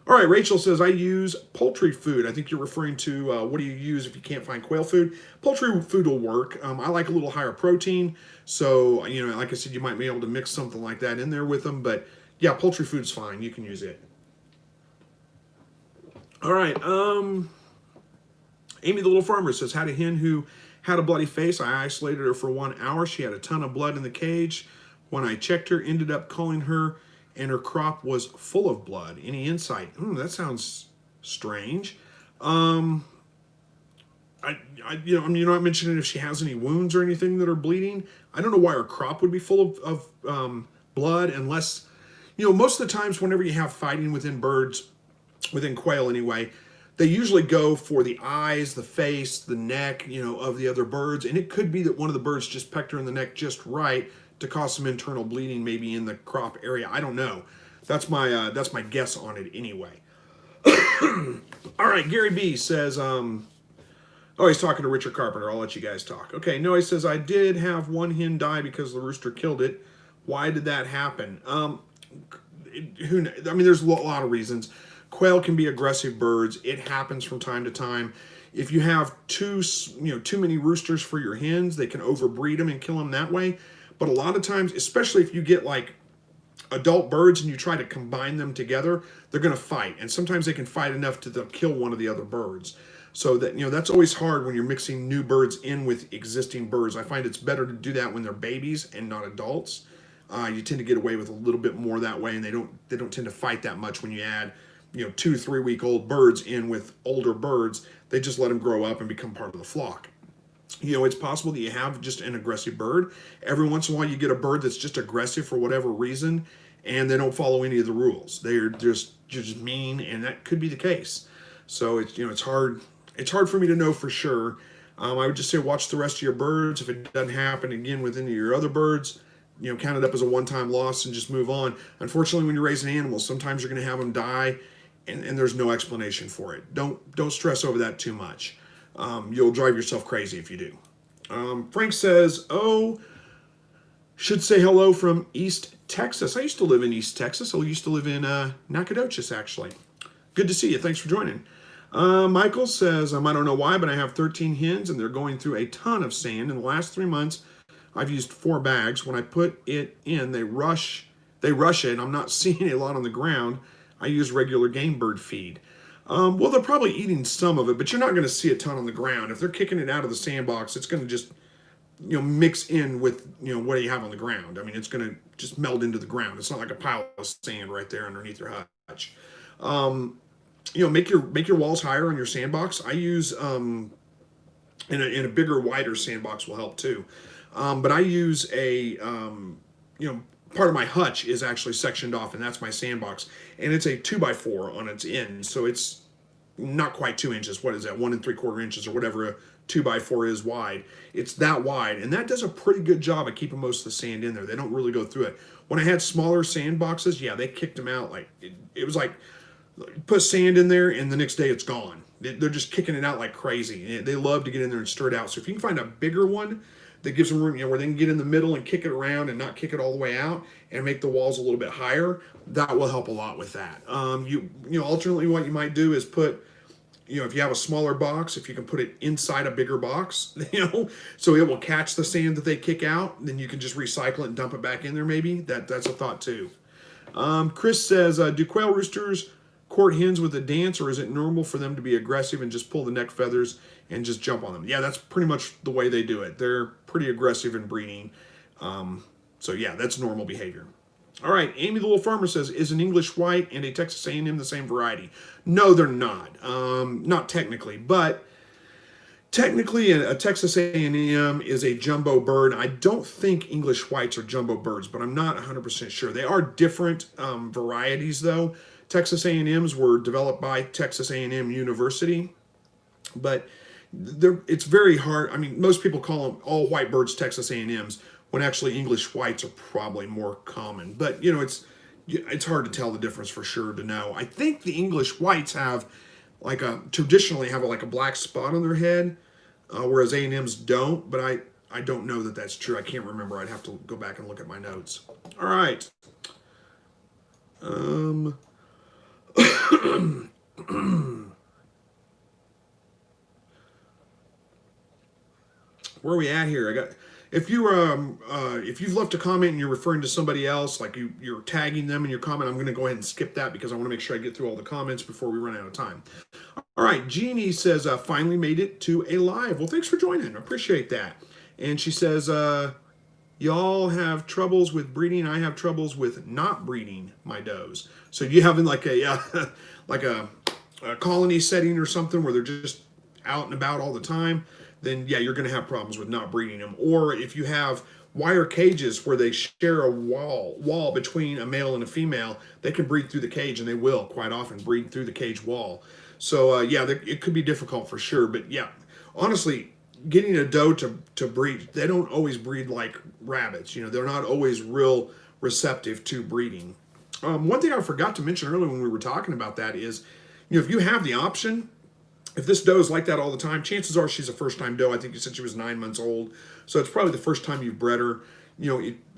All right, Rachel says, I use poultry food. I think you're referring to what do you use if you can't find quail food? Poultry food will work. I like a little higher protein. So, like I said, you might be able to mix something like that in there with them. But, yeah, poultry food's fine. You can use it. All right. Amy the Little Farmer says, had a hen who had a bloody face. I isolated her for 1 hour. She had a ton of blood in the cage. When I checked her, ended up calling her, and her crop was full of blood. Any insight? That sounds strange. You're not mentioning if she has any wounds or anything that are bleeding. I don't know why her crop would be full of blood, unless, most of the times whenever you have fighting within birds, within quail anyway, they usually go for the eyes, the face, the neck, of the other birds. And it could be that one of the birds just pecked her in the neck just right to cause some internal bleeding, maybe in the crop area. I don't know. That's my guess on it anyway. All right, Gary B says, he's talking to Richard Carpenter. I'll let you guys talk. Okay, no, he says, I did have one hen die because the rooster killed it. Why did that happen? There's a lot of reasons. Quail can be aggressive birds. It happens from time to time. If you have too many roosters for your hens, they can overbreed them and kill them that way. But a lot of times, especially if you get like adult birds and you try to combine them together, they're going to fight. And sometimes they can fight enough to kill one of the other birds. So that, that's always hard when you're mixing new birds in with existing birds. I find it's better to do that when they're babies and not adults. You tend to get away with a little bit more that way, and they don't tend to fight that much when you add 2-3 week old birds in with older birds. They just let them grow up and become part of the flock. It's possible that you have just an aggressive bird. Every once in a while you get a bird that's just aggressive for whatever reason, and they don't follow any of the rules. They're just mean, and that could be the case. So it's hard for me to know for sure. I would just say watch the rest of your birds. If it doesn't happen again with any of your other birds, count it up as a one-time loss and just move on. Unfortunately, when you're raising animals, sometimes you're going to have them die, and there's no explanation for it. Don't stress over that too much. You'll drive yourself crazy if you do. Frank says, should say hello from East Texas. I used to live in East Texas. I used to live in Nacogdoches, actually. Good to see you. Thanks for joining. Michael says, I don't know why, but I have 13 hens, and they're going through a ton of sand. In the last 3 months, I've used 4 bags. When I put it in, they rush it. I'm not seeing a lot on the ground. I use regular game bird feed. Well, they're probably eating some of it, but you're not going to see a ton on the ground. If they're kicking it out of the sandbox, it's going to just, mix in with, what you have on the ground. It's going to just meld into the ground. It's not like a pile of sand right there underneath your hutch. Make your walls higher on your sandbox. I use, in a bigger, wider sandbox will help too. But I use a, part of my hutch is actually sectioned off, and that's my sandbox. And it's a 2x4 on its end, so it's not quite 2 inches. What is that? 1 3/4 inches or whatever a 2x4 is wide. It's that wide, and that does a pretty good job of keeping most of the sand in there. They don't really go through it. When I had smaller sandboxes, yeah, they kicked them out. Like it was like put sand in there, and the next day it's gone. They're just kicking it out like crazy. They love to get in there and stir it out. So if you can find a bigger one that gives them room, where they can get in the middle and kick it around and not kick it all the way out and make the walls a little bit higher, that will help a lot with that. Alternately, what you might do is put, if you have a smaller box, if you can put it inside a bigger box, so it will catch the sand that they kick out, then you can just recycle it and dump it back in there maybe. That's a thought too. Chris says, do quail roosters court hens with a dance, or is it normal for them to be aggressive and just pull the neck feathers and just jump on them? Yeah, that's pretty much the way they do it. They're pretty aggressive in breeding. So yeah, that's normal behavior. All right, Amy the Little Farmer says, is an English White and a Texas A&M the same variety? No, they're not. Not technically, but technically a Texas A&M is a jumbo bird. I don't think English Whites are jumbo birds, but I'm not 100% sure. They are different varieties though. Texas A&Ms were developed by Texas A&M University, but it's very hard. I mean, most people call them all white birds Texas A&Ms, when actually English Whites are probably more common. But it's hard to tell the difference for sure to know. I think the English Whites have traditionally have a black spot on their head, whereas A&Ms don't. But I don't know that that's true. I can't remember. I'd have to go back and look at my notes. All right. Where are we at here? If you've left a comment and you're referring to somebody else, like you're tagging them in your comment, I'm going to go ahead and skip that because I want to make sure I get through all the comments before we run out of time. All right, Jeannie says, finally made it to a live. Well, thanks for joining. I appreciate that. And she says, y'all have troubles with breeding. I have troubles with not breeding my does. So you having like a colony setting or something where they're just out and about all the time, then yeah, you're going to have problems with not breeding them. Or if you have wire cages where they share a wall between a male and a female, they can breed through the cage, and they will quite often breed through the cage wall. So yeah, it could be difficult for sure. But yeah, honestly, getting a doe to breed, they don't always breed like rabbits. They're not always real receptive to breeding. One thing I forgot to mention earlier when we were talking about that is, if you have the option, if this doe is like that all the time, chances are she's a first-time doe. I think you said she was 9 months old, so it's probably the first time you've bred her.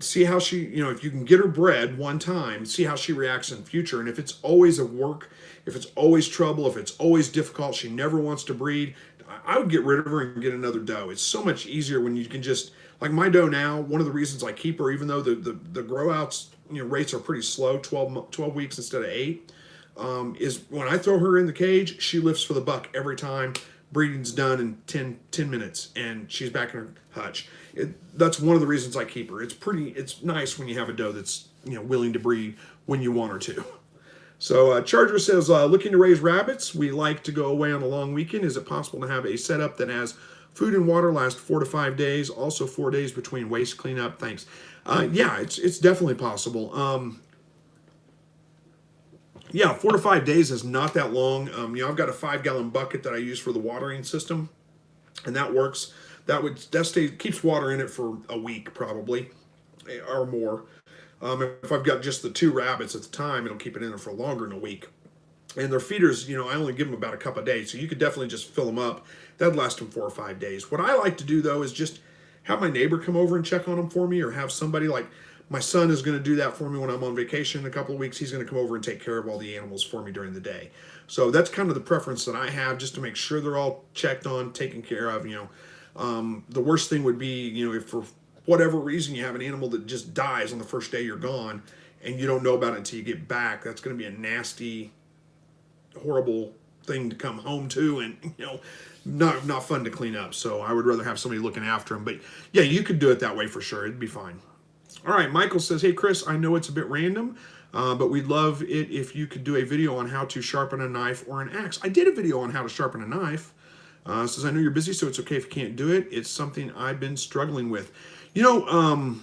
See how she, if you can get her bred one time, see how she reacts in the future. And if it's always a work, if it's always trouble, if it's always difficult, she never wants to breed, I would get rid of her and get another doe. It's so much easier when you can just, like my doe now, one of the reasons I keep her, even though the grow outs rates are pretty slow, 12 weeks instead of 8, is when I throw her in the cage, she lifts for the buck every time. Breeding's done in 10 minutes, and she's back in her hutch. That's one of the reasons I keep her. It's nice when you have a doe that's willing to breed when you want her to. So Charger says, looking to raise rabbits. We like to go away on a long weekend. Is it possible to have a setup that has food and water last 4 to 5 days? Also 4 days between waste cleanup. Thanks. Yeah, it's definitely possible. Yeah, 4 to 5 days is not that long. I've got a 5-gallon bucket that I use for the watering system, and that works. That keeps water in it for a week probably, or more. If I've got just the 2 rabbits at the time, it'll keep it in there for longer than a week. And their feeders, I only give them about a cup a day, so you could definitely just fill them up. That'd last them 4 or 5 days. What I like to do though is just have my neighbor come over and check on them for me, or have somebody like. My son is going to do that for me when I'm on vacation in a couple of weeks. He's going to come over and take care of all the animals for me during the day. So that's kind of the preference that I have, just to make sure they're all checked on, taken care of. The worst thing would be, if for whatever reason you have an animal that just dies on the first day you're gone and you don't know about it until you get back. That's going to be a nasty, horrible thing to come home to, and not fun to clean up. So I would rather have somebody looking after them. But yeah, you could do it that way for sure. It'd be fine. All right, Michael says, hey, Chris, I know it's a bit random, but we'd love it if you could do a video on how to sharpen a knife or an axe. I did a video on how to sharpen a knife. Says, I know you're busy, so it's okay if you can't do it. It's something I've been struggling with. You know,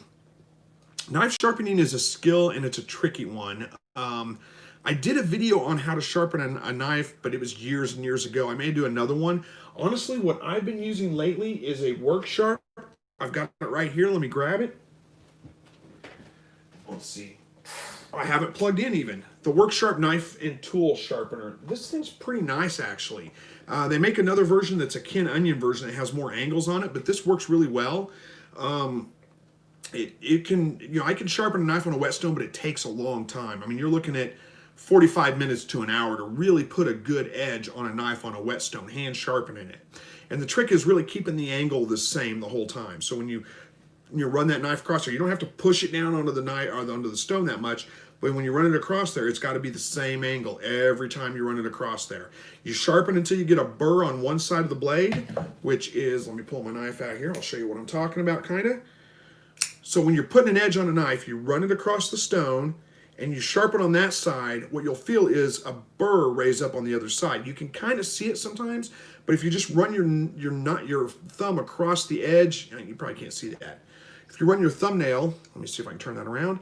knife sharpening is a skill and it's a tricky one. I did a video on how to sharpen a knife, but it was years and years ago. I may do another one. Honestly, what I've been using lately is a work sharp. I've got it right here. Let me grab it. Let's see. I have it plugged in even. The Work Sharp knife and tool sharpener. This thing's pretty nice actually. They make another version that's a Kin Onion version that has more angles on it, but this works really well. It can, you know, I can sharpen a knife on a whetstone, but it takes a long time. I mean, you're looking at 45 minutes to an hour to really put a good edge on a knife on a whetstone, hand sharpening it. And the trick is really keeping the angle the same the whole time. So when you run that knife across there, you don't have to push it down onto the knife or onto the stone that much, but when you run it across there, it's got to be the same angle every time you run it across there. You sharpen until you get a burr on one side of the blade, which is, let me pull my knife out here, I'll show you what I'm talking about kind of. So when you're putting an edge on a knife, you run it across the stone and you sharpen on that side. What you'll feel is a burr raise up on the other side. You can kind of see it sometimes, but if you just run your thumb across the edge, you probably can't see that. If you run your thumbnail, let me see if I can turn that around.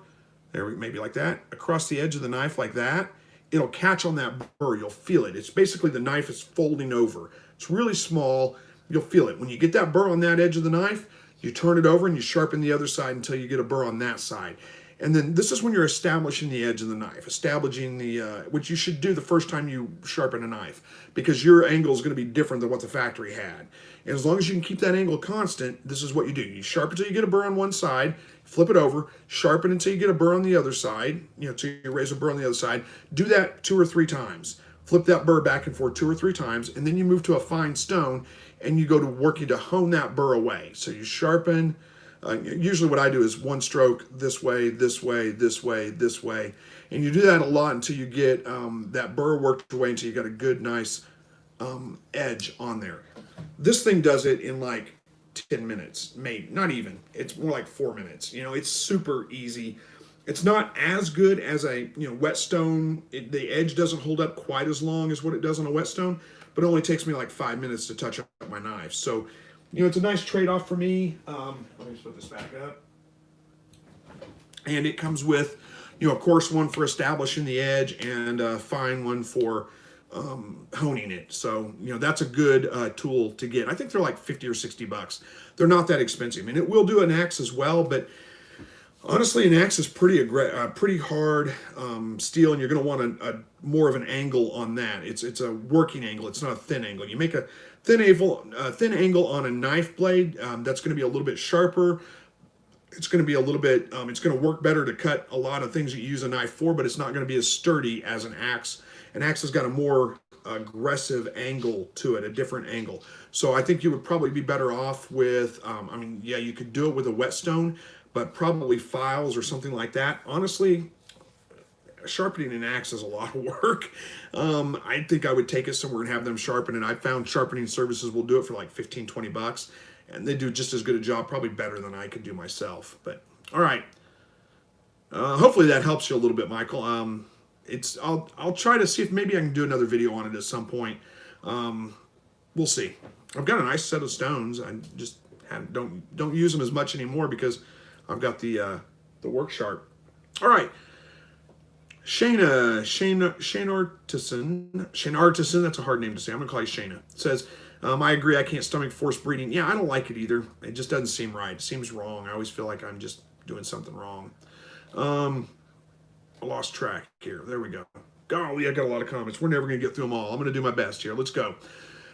There, maybe like that, across the edge of the knife like that, it'll catch on that burr. You'll feel it. It's basically the knife is folding over. It's really small. You'll feel it. When you get that burr on that edge of the knife, you turn it over and you sharpen the other side until you get a burr on that side. And then this is when you're establishing the edge of the knife, establishing the, which you should do the first time you sharpen a knife, because your angle is going to be different than what the factory had. And as long as you can keep that angle constant, this is what you do. You sharpen until you get a burr on one side, flip it over, sharpen until you get a burr on the other side, you know, until you raise a burr on the other side. Do that 2 or 3 times. Flip that burr back and forth 2 or 3 times, and then you move to a fine stone and you go to working to hone that burr away. So you sharpen. Usually what I do is one stroke this way, this way, this way, this way. And you do that a lot until you get that burr worked away until you got a good, nice edge on there. This thing does it in like 10 minutes, maybe, not even. It's more like 4 minutes. You know, it's super easy. It's not as good as a whetstone. The edge doesn't hold up quite as long as what it does on a whetstone, but it only takes me like 5 minutes to touch up my knife. So, you know, it's a nice trade-off for me. Let me just put this back up. And it comes with, you know, a coarse one for establishing the edge and a fine one for honing it. So, you know, that's a good tool to get. I think they're like 50 or 60 bucks. They're not that expensive. I mean, it will do an axe as well, but honestly, an axe is pretty hard steel, and you're going to want a more of an angle on that. It's a working angle. It's not a thin angle. You make a thin angle on a knife blade. That's going to be a little bit sharper. It's going to be a little bit. It's going to work better to cut a lot of things you use a knife for, but it's not going to be as sturdy as an axe. An axe has got a more aggressive angle to it, a different angle. So I think you would probably be better off with. I mean, yeah, you could do it with a whetstone, but probably files or something like that. Honestly, sharpening an axe is a lot of work. I think I would take it somewhere and have them sharpen it. I found sharpening services will do it for like 15, 20 bucks, and they do just as good a job, probably better than I could do myself. But all right, hopefully that helps you a little bit, Michael. I'll try to see if maybe I can do another video on it at some point. We'll see. I've got a nice set of stones. I just don't use them as much anymore because I've got the work sharp. All right. Shane Artisan, that's a hard name to say. I'm gonna call you Shayna. Says, I agree, I can't stomach forced breeding. Yeah, I don't like it either. It just doesn't seem right. It seems wrong. I always feel like I'm just doing something wrong. I lost track here. There we go. Golly, I got a lot of comments. We're never gonna get through them all. I'm gonna do my best here. Let's go.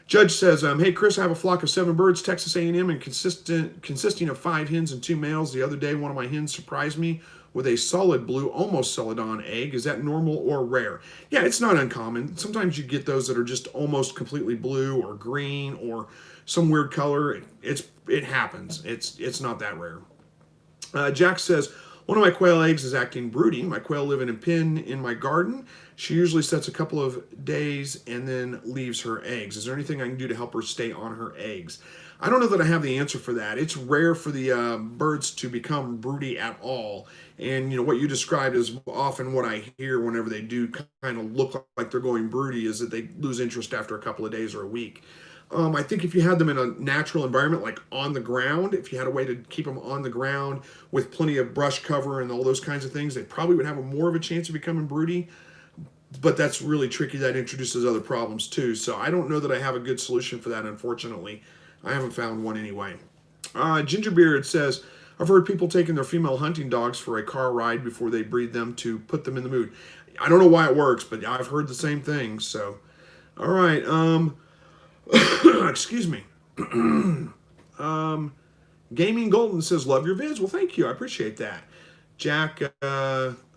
Judge says, hey, Chris, I have a flock of 7 birds, Texas A&M, and consisting of 5 hens and 2 males. The other day, one of my hens surprised me with a solid blue, almost celadon egg. Is that normal or rare? Yeah, it's not uncommon. Sometimes you get those that are just almost completely blue or green or some weird color. It happens. It's not that rare. Jack says, one of my quail eggs is acting broody. My quail live in a pen in my garden. She usually sets a couple of days and then leaves her eggs. Is there anything I can do to help her stay on her eggs? I don't know that I have the answer for that. It's rare for the birds to become broody at all. And you know what you described is often what I hear whenever they do kind of look like they're going broody is that they lose interest after a couple of days or a week. I think if you had them in a natural environment, like on the ground, if you had a way to keep them on the ground with plenty of brush cover and all those kinds of things, they probably would have more of a chance of becoming broody. But that's really tricky. That introduces other problems too. So I don't know that I have a good solution for that, unfortunately. I haven't found one anyway. Gingerbeard says, I've heard people taking their female hunting dogs for a car ride before they breed them to put them in the mood. I don't know why it works, but I've heard the same thing. So, all right. Excuse me. Gaming Golden says, love your vids. Well, thank you. I appreciate that. Jack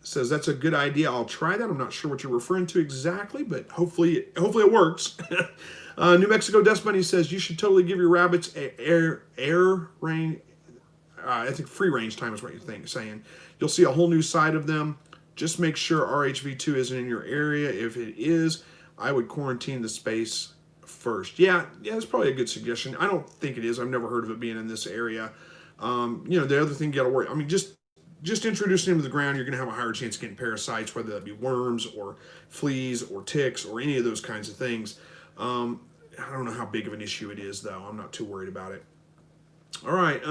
says, that's a good idea. I'll try that. I'm not sure what you're referring to exactly, but hopefully it works. New Mexico Dust Bunny says, you should totally give your rabbits air range. I think free range time is what you're saying. You'll see a whole new side of them. Just make sure RHV2 isn't in your area. If it is, I would quarantine the space first. Yeah, that's probably a good suggestion. I don't think it is. I've never heard of it being in this area. The other thing you got to worry. I mean, just introducing them to the ground, you're going to have a higher chance of getting parasites, whether that be worms or fleas or ticks or any of those kinds of things. I don't know how big of an issue it is, though. I'm not too worried about it. All right.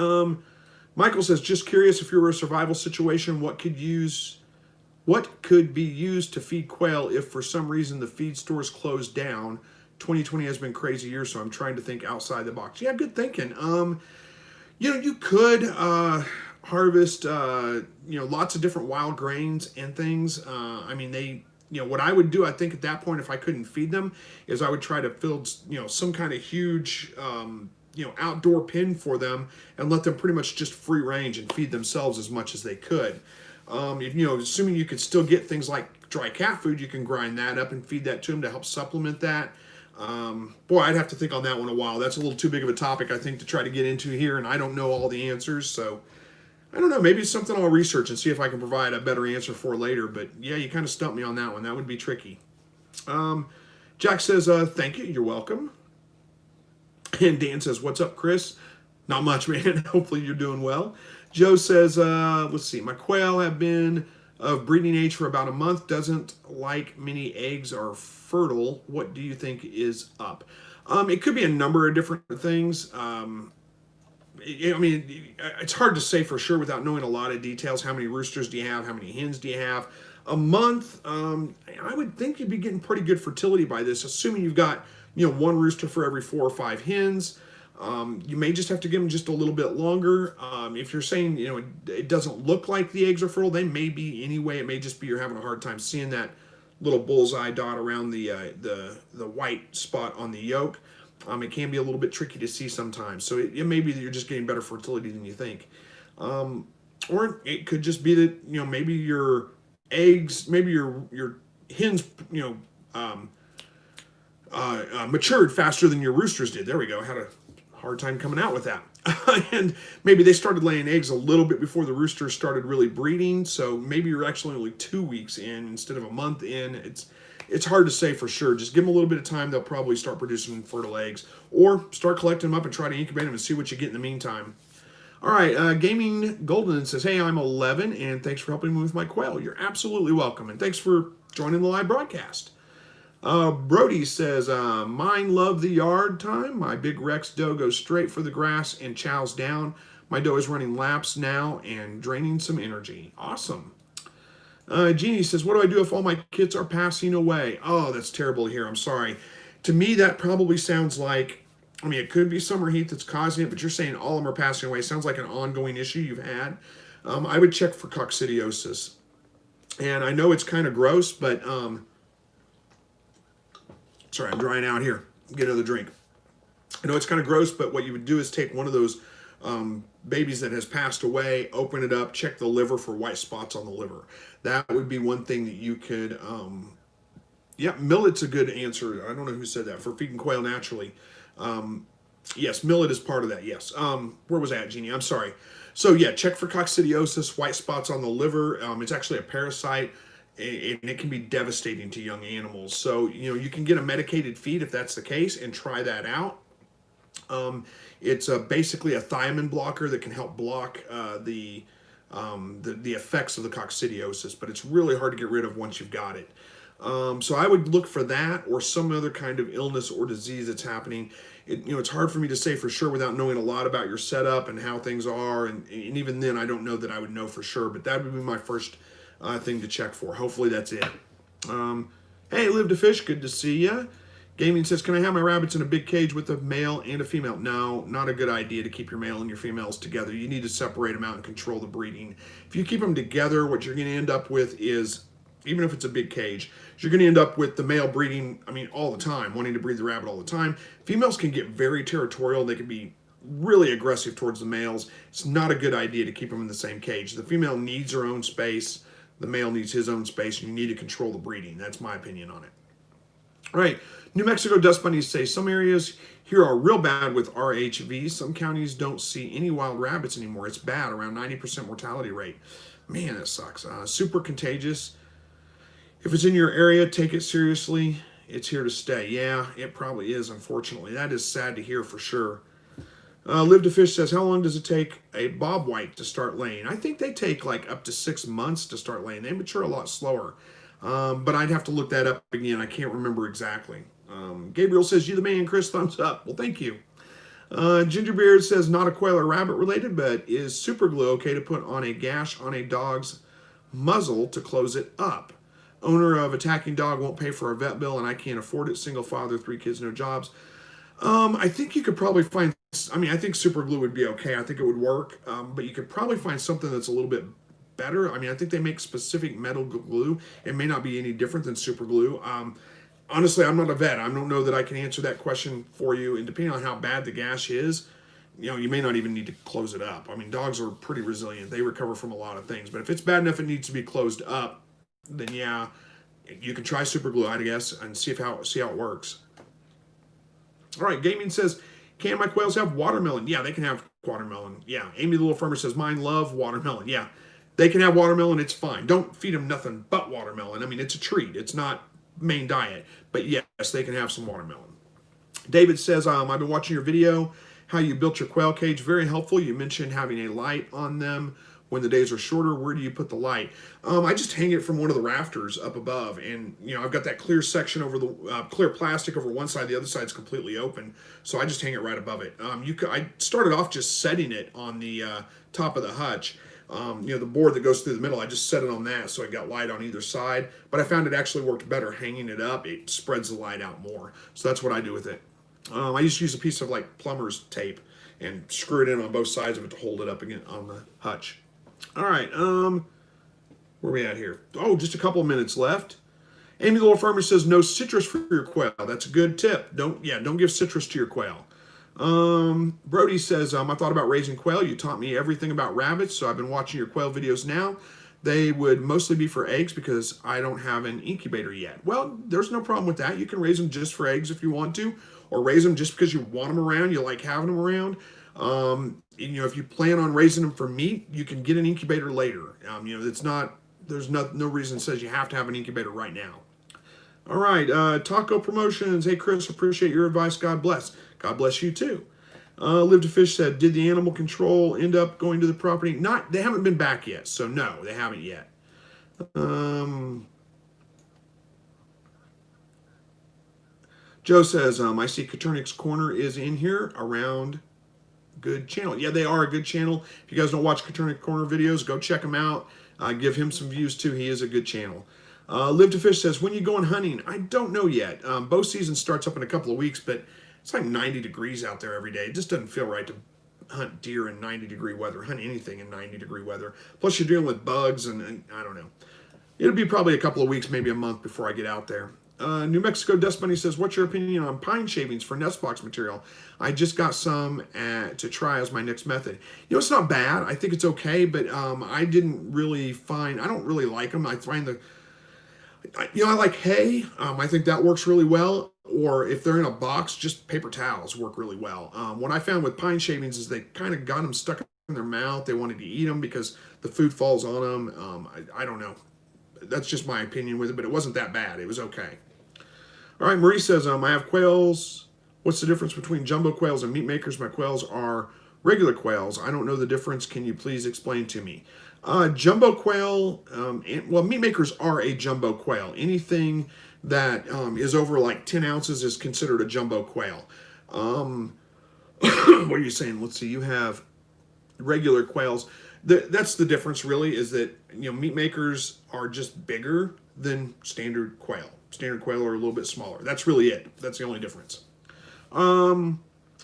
Michael says, just curious, if you were a survival situation, what could be used to feed quail if for some reason the feed stores closed down? 2020 has been a crazy year, so I'm trying to think outside the box. Yeah, good thinking. You could harvest, lots of different wild grains and things. What I would do, I think at that point, if I couldn't feed them, is I would try to build, some kind of huge, outdoor pen for them and let them pretty much just free range and feed themselves as much as they could. Assuming you could still get things like dry cat food, you can grind that up and feed that to them to help supplement that. I'd have to think on that one a while. That's a little too big of a topic, I think, to try to get into here, and I don't know all the answers, so I don't know. Maybe it's something I'll research and see if I can provide a better answer for later, but yeah, you kind of stumped me on that one. That would be tricky. Jack says, thank you. You're welcome. And Dan says, what's up, Chris? Not much, man. Hopefully you're doing well. Joe says, let's see. My quail have been of breeding age for about a month. Doesn't like many eggs are fertile. What do you think is up? It could be a number of different things. It's hard to say for sure without knowing a lot of details. How many roosters do you have? How many hens do you have? A month, I would think you'd be getting pretty good fertility by this, assuming you've got one rooster for every 4 or 5 hens. You may just have to give them just a little bit longer. If you're saying it doesn't look like the eggs are fertile, they may be anyway. It may just be you're having a hard time seeing that little bullseye dot around the white spot on the yolk. It can be a little bit tricky to see sometimes. So it may be that you're just getting better fertility than you think, or it could just be that maybe your eggs, maybe your hens matured faster than your roosters did. There we go. I had a hard time coming out with that. And maybe they started laying eggs a little bit before the roosters started really breeding. So maybe you're actually only 2 weeks in instead of a month in. It's hard to say for sure. Just give them a little bit of time. They'll probably start producing fertile eggs, or start collecting them up and try to incubate them and see what you get in the meantime. All right, Gaming Golden says, hey, I'm 11, and thanks for helping me with my quail. You're absolutely welcome, and thanks for joining the live broadcast. Brody says, mine love the yard time. My big Rex doe goes straight for the grass and chows down. My doe is running laps now and draining some energy. Awesome. Jeannie says, what do I do if all my kits are passing away? Oh, that's terrible to hear. I'm sorry. To me, that probably sounds like, it could be summer heat that's causing it, but you're saying all of them are passing away. Sounds like an ongoing issue you've had. I would check for coccidiosis. And I know it's kind of gross, but, sorry, I'm drying out here. Get another drink. I know it's kind of gross, but what you would do is take one of those babies that has passed away, open it up, check the liver for white spots on the liver. That would be one thing that you could, millet's a good answer. I don't know who said that, for feeding quail naturally. Yes, millet is part of that, yes. Where was that, Jeannie? I'm sorry. So yeah, check for coccidiosis, white spots on the liver. It's actually a parasite, and it can be devastating to young animals. So, you can get a medicated feed if that's the case and try that out. It's basically a thiamine blocker that can help block the effects of the coccidiosis, but it's really hard to get rid of once you've got it. So I would look for that or some other kind of illness or disease that's happening. It's hard for me to say for sure without knowing a lot about your setup and how things are, and even then, I don't know that I would know for sure. But that would be my first thing to check for. Hopefully, that's it. Hey, Live to Fish, good to see ya. Gaming says, can I have my rabbits in a big cage with a male and a female? No, not a good idea to keep your male and your females together. You need to separate them out and control the breeding. If you keep them together, what you're going to end up with is, even if it's a big cage, you're going to end up with the male breeding, all the time, wanting to breed the rabbit all the time. Females can get very territorial. They can be really aggressive towards the males. It's not a good idea to keep them in the same cage. The female needs her own space. The male needs his own space, and you need to control the breeding. That's my opinion on it. All right, New Mexico dust bunnies say some areas here are real bad with RHV. Some counties don't see any wild rabbits anymore. It's bad, around 90% mortality rate. Man, that sucks. Super contagious. If it's in your area, take it seriously. It's here to stay. Yeah, it probably is, unfortunately. That is sad to hear for sure. Live to Fish says, how long does it take a Bobwhite to start laying? I think they take like up to 6 months to start laying. They mature a lot slower. But I'd have to look that up again. I can't remember exactly. Gabriel says, you the man, Chris, thumbs up. Well, thank you. Gingerbeard says, not a quail or rabbit related, but is super glue okay to put on a gash on a dog's muzzle to close it up? Owner of attacking dog won't pay for a vet bill and I can't afford it. Single father, 3 kids, no jobs. I think you could probably find, I think super glue would be okay. I think it would work. But you could probably find something that's a little bit better. I think they make specific metal glue. It may not be any different than super glue. Honestly, I'm not a vet. I don't know that I can answer that question for you. And depending on how bad the gash is, you may not even need to close it up. Dogs are pretty resilient. They recover from a lot of things. But if it's bad enough it needs to be closed up, then yeah, you can try super glue, I guess, and see how it works. All right, Gaming says, can my quails have watermelon? Yeah, they can have watermelon. Yeah, Amy the Little Farmer says, mine love watermelon. Yeah, they can have watermelon. It's fine. Don't feed them nothing but watermelon. It's a treat. It's not main diet. But yes, they can have some watermelon. David says, I've been watching your video, how you built your quail cage. Very helpful. You mentioned having a light on them when the days are shorter. Where do you put the light? I just hang it from one of the rafters up above, and I've got that clear section over the clear plastic over one side. The other side's completely open, so I just hang it right above it. I started off just setting it on the top of the hutch. The board that goes through the middle, I just set it on that so I got light on either side. But I found it actually worked better hanging it up. It spreads the light out more, so that's what I do with it. I used to use a piece of like plumber's tape and screw it in on both sides of it to hold it up again on the hutch. All right, where are we at here? Oh, just a couple of minutes left. Amy the Little Farmer says, no citrus for your quail. That's a good tip. Don't give citrus to your quail. Brody says, I thought about raising quail. You taught me everything about rabbits, so I've been watching your quail videos now. They would mostly be for eggs because I don't have an incubator yet. Well, there's no problem with that. You can raise them just for eggs if you want to, or raise them just because you want them around, you like having them around. If you plan on raising them for meat, you can get an incubator later. There's no reason that says you have to have an incubator right now. All right, Taco Promotions. Hey, Chris, appreciate your advice. God bless. God bless you too. Live to Fish said, did the animal control end up going to the property? They haven't been back yet, so no, they haven't yet. Joe says, I see Coturnic's Corner is in here around good channel. Yeah, they are a good channel. If you guys don't watch Coturnic Corner videos, go check him out. Give him some views too. He is a good channel. Live to Fish says, when you going hunting? I don't know yet. Bow season starts up in a couple of weeks, but it's like 90 degrees out there every day. It just doesn't feel right to hunt deer in 90-degree weather, hunt anything in 90-degree weather. Plus you're dealing with bugs and I don't know. It'll be probably a couple of weeks, maybe a month before I get out there. New Mexico Dust Bunny says, what's your opinion on pine shavings for nest box material? I just got some to try as my next method. It's not bad. I think it's okay, but I don't really like them. I find I like hay. I think that works really well. Or if they're in a box, just paper towels work really well. What I found with pine shavings is they kind of got them stuck in their mouth. They wanted to eat them because the food falls on them. I don't know. That's just my opinion with it, but it wasn't that bad. It was okay. All right, Marie says, I have quails. What's the difference between jumbo quails and meat makers? My quails are regular quails. I don't know the difference. Can you please explain to me? Jumbo quail, well, meat makers are a jumbo quail. Anything that is over like 10 ounces is considered a jumbo quail. What are you saying? Let's see. You have regular quails. That's the difference, really, is that meat makers are just bigger than standard quail. Standard quail are a little bit smaller. That's really it. That's the only difference.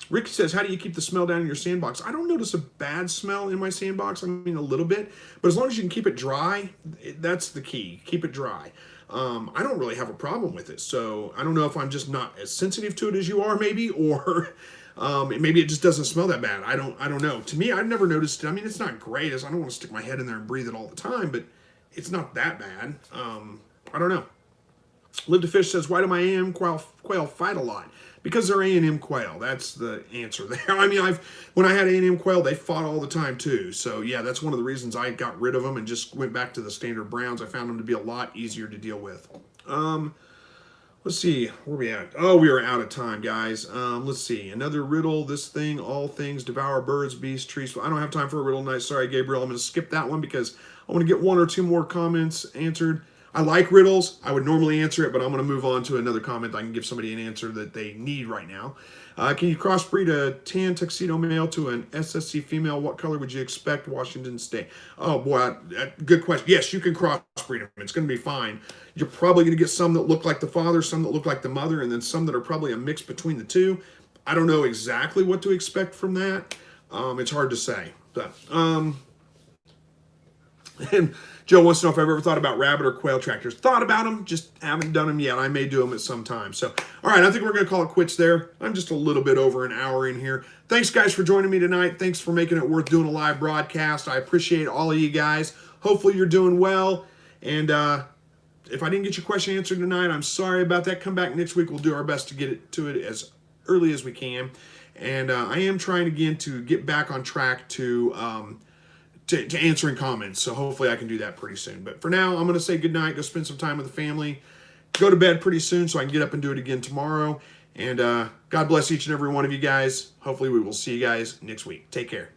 Rick says, how do you keep the smell down in your sandbox? I don't notice a bad smell in my sandbox. I mean, a little bit. But as long as you can keep it dry, that's the key. Keep it dry. I don't really have a problem with it. So I don't know if I'm just not as sensitive to it as you are, maybe, or maybe it just doesn't smell that bad. I don't know. To me, I've never noticed it. I mean, it's not great. I don't want to stick my head in there and breathe it all the time, but it's not that bad. I don't know. Live to Fish says, why do my A&M quail fight a lot? Because they're A&M quail. That's the answer there. I mean, when I had A&M quail, they fought all the time too. So yeah, that's one of the reasons I got rid of them and just went back to the standard browns. I found them to be a lot easier to deal with. Let's see, where are we at? Oh, we are out of time, guys. Let's see, another riddle. This thing, all things devour birds, beasts, trees. I don't have time for a riddle tonight. Sorry, Gabriel. I'm going to skip that one because I want to get one or two more comments answered. I like riddles. I would normally answer it, but I'm going to move on to another comment. I can give somebody an answer that they need right now. Can you crossbreed a tan tuxedo male to an SSC female? What color would you expect Washington State? Oh, boy, good question. Yes, you can crossbreed them. It's going to be fine. You're probably going to get some that look like the father, some that look like the mother, and then some that are probably a mix between the two. I don't know exactly what to expect from that. It's hard to say. But, and Joe wants to know if I've ever thought about rabbit or quail tractors. Thought about them, just haven't done them yet. I may do them at some time. So, all right, I think we're going to call it quits there. I'm just a little bit over an hour in here. Thanks, guys, for joining me tonight. Thanks for making it worth doing a live broadcast. I appreciate all of you guys. Hopefully you're doing well. And if I didn't get your question answered tonight, I'm sorry about that. Come back next week. We'll do our best to get to it as early as we can. And I am trying again to get back on track to answering comments. So hopefully I can do that pretty soon. But for now, I'm going to say goodnight. Go spend some time with the family. Go to bed pretty soon so I can get up and do it again tomorrow. And God bless each and every one of you guys. Hopefully we will see you guys next week. Take care.